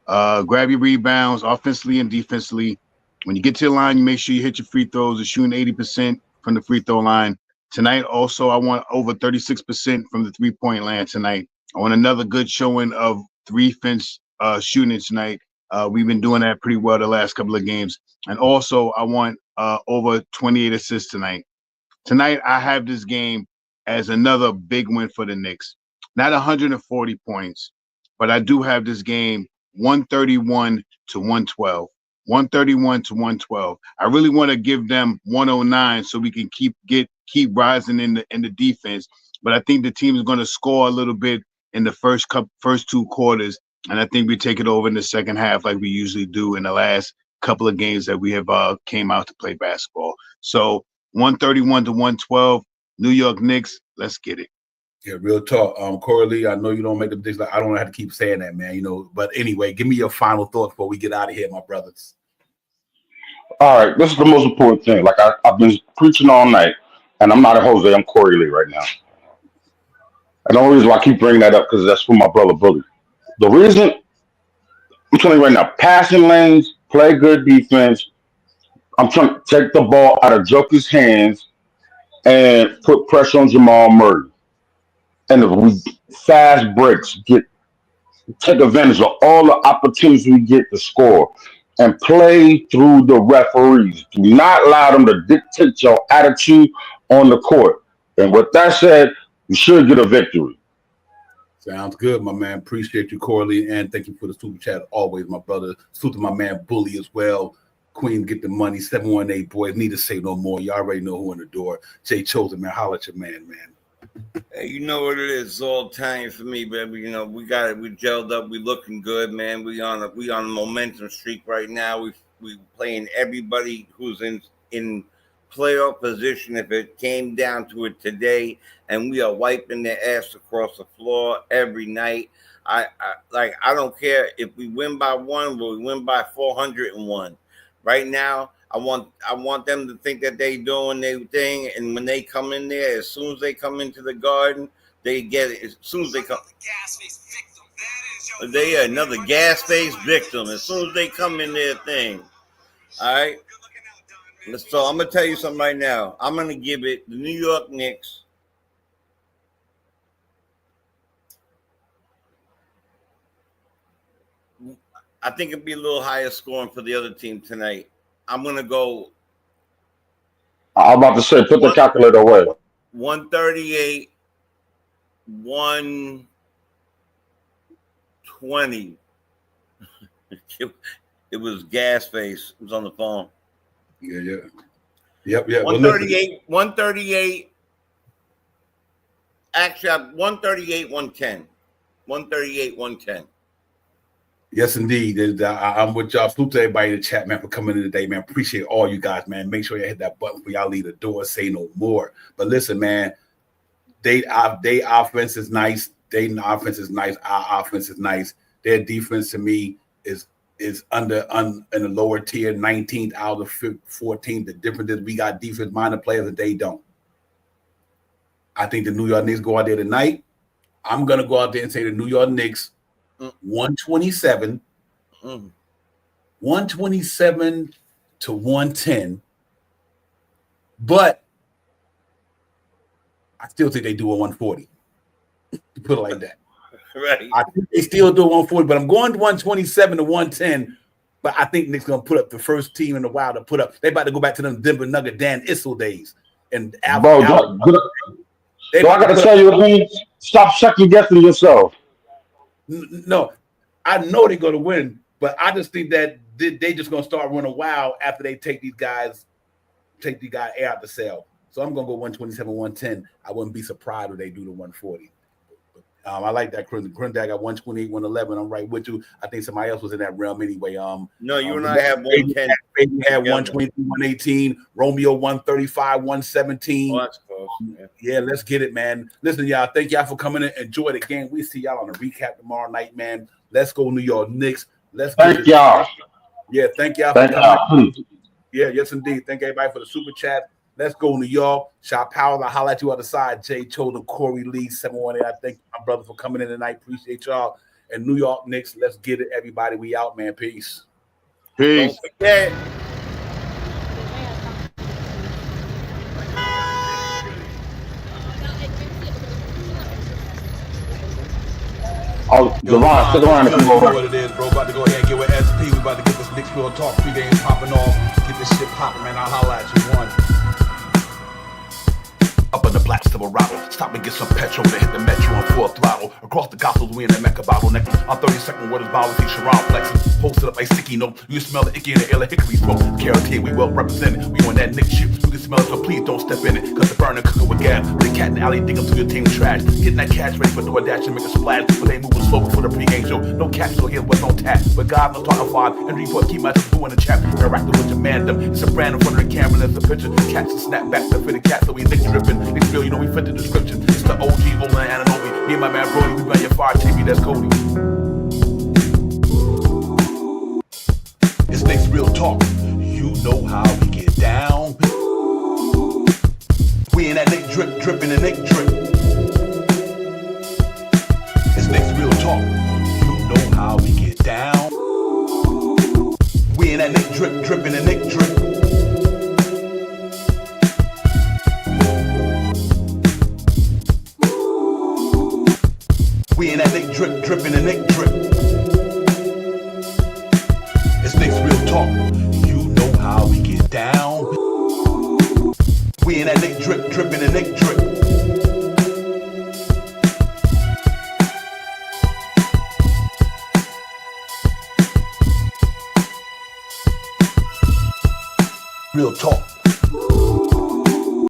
Grab your rebounds offensively and defensively. When you get to the line, you make sure you hit your free throws. You're shooting 80% from the free throw line. Tonight, also, I want over 36% from the three-point land tonight. I want another good showing of 3-fence shooting tonight. We've been doing that pretty well the last couple of games. And also, I want over 28 assists tonight. Tonight, I have this game as another big win for the Knicks. Not 140 points, but I do have this game 131 to 112. 131 to 112. I really want to give them 109 so we can keep rising in the defense. But I think the team is going to score a little bit in the first 2 quarters, and I think we take it over in the second half like we usually do in the last couple of games that we have came out to play basketball. So 131 to 112, New York Knicks. Let's get it. Yeah, real talk. Corey Lee, I know you don't make the predictions. I don't know how to keep saying that, man. You know, but anyway, give me your final thoughts before we get out of here, my brothers. All right, this is the most important thing. Like I've been preaching all night, and I'm not a Jose. I'm Corey Lee right now. And the only reason why I keep bringing that up because that's for my brother Bully. The reason I'm telling you right now, passing lanes, play good defense. I'm trying to take the ball out of Joker's hands and put pressure on Jamal Murray. And if we fast breaks, take advantage of all the opportunities we get to score and play through the referees. Do not allow them to dictate your attitude on the court. And with that said, We should get a victory. Sounds good, my man. Appreciate you, Corley, and thank you for the super chat. Always, my brother. Salute to my man Bully as well. Queen, get the money. 718 boys. Need to say no more. You already know who in the door. Jay Chosen, man. Holla at your man. Hey, you know what it is? It's all time for me, baby. You know, we got it. We gelled up. We looking good, man. We on a momentum streak right now. We playing everybody who's in playoff position if it came down to it today, and we are wiping their ass across the floor every night. I don't care if we win by 1, but we win by 401. Right now, I want them to think that they doing their thing, and when they come in there, as soon as they come into the Garden, they get it. As soon as they come, they are another gas face victim. As soon as they come in their thing, all right. So I'm gonna tell you something right now. I'm gonna give it the New York Knicks. I think it'd be a little higher scoring for the other team tonight. I'm gonna go. I'm about to say, put the calculator away. 138, 120. It was gas face. It was on the phone. Yeah. Yep. 138, 138. Actually, 138, 110. 138, 110. Yes, indeed. I'm with y'all. Salute to everybody in the chat, man, for coming in today, man. Appreciate all you guys, man. Make sure you hit that button for y'all leave the door. Say no more. But listen, man, they offense is nice. Dayton offense is nice. Our offense is nice. Their defense to me is in the lower tier, 19th out of 14th. The difference is we got defense-minded players and they don't. I think the New York Knicks go out there tonight. I'm going to go out there and say the New York Knicks 127, 127 to 110. But I still think they do a 140. To put it like that. Right. I think they still do 140, but I'm going to 127 to 110. But I think Nick's gonna put up the first team in the wild to put up. They about to go back to them Denver Nugget Dan Issel days. And I gotta tell you again, stop second guessing yourself. No, I know they're gonna win, but I just think that they just gonna start running wild after they take these guys air out the cell. So I'm gonna go 127, 110. I wouldn't be surprised if they do the 140. I like that. Grendag got 128, 111. I'm right with you. I think somebody else was in that realm anyway. No, you and I have 110. Baby had 123, 118. Romeo 135, 117. Oh, that's close. Yeah, let's get it, man. Listen, y'all. Thank y'all for coming in. Enjoy the game. We see y'all on a recap tomorrow night, man. Let's go New York Knicks. Thank y'all. Yeah, thank y'all. Thank y'all. Yeah, yes, indeed. Thank everybody for the super chat. Let's go New York. Shot Powell, I'll holler at you on the side. Jay Choden, Corey Lee, 718. I thank my brother for coming in tonight. Appreciate y'all. And New York Knicks, let's get it, everybody. We out, man. Peace. Don't forget. Oh, Devon, stick around if you know what it is, bro. About to go ahead and get with SP. We about to get this Knicks Real Talk pregame popping off. Get this shit popping, man. I'll holler at you. One. Up in the black Silverado, stop and get some petrol to hit the metro on full throttle. Across the Gothels, we in the Mecca bottleneck. On 32nd, what is Bowery, Sharon flexing. Posted up like sticky note. You smell the icky in the air like hickory smoke. Carrot we well represented. We on that Nick shit. You can smell it, so please don't step in it. Cause the burner cooking with gas. The cat in the alley dig up to your team trash. Getting that cash ready for DoorDash and make a splash. But they moving slow before the pregame show. No cash, so here's what's on tap. But God, no talking five. And report, keep my boo in the chat. Interacting with your man, them. It's a brand in front of the camera. There's a picture. Catch and snap back to fit the cat. So we Nick dripping. It's real, you know we fit the description. It's the OG, Olin, Ananobi. Me and my man Brody, we run your fire TV, that's Cody. It's Nick's Real Talk. You know how we get down. We in that Nick drip, dripping the Nick drip. It's Nick's Real Talk. You know how we get down. We in that Nick drip, dripping the Nick drip. We in that Nick drip, dripping the Nick drip. It's Nick's Real Talk. You know how we get down. We in that Nick drip, dripping the Nick drip. talk.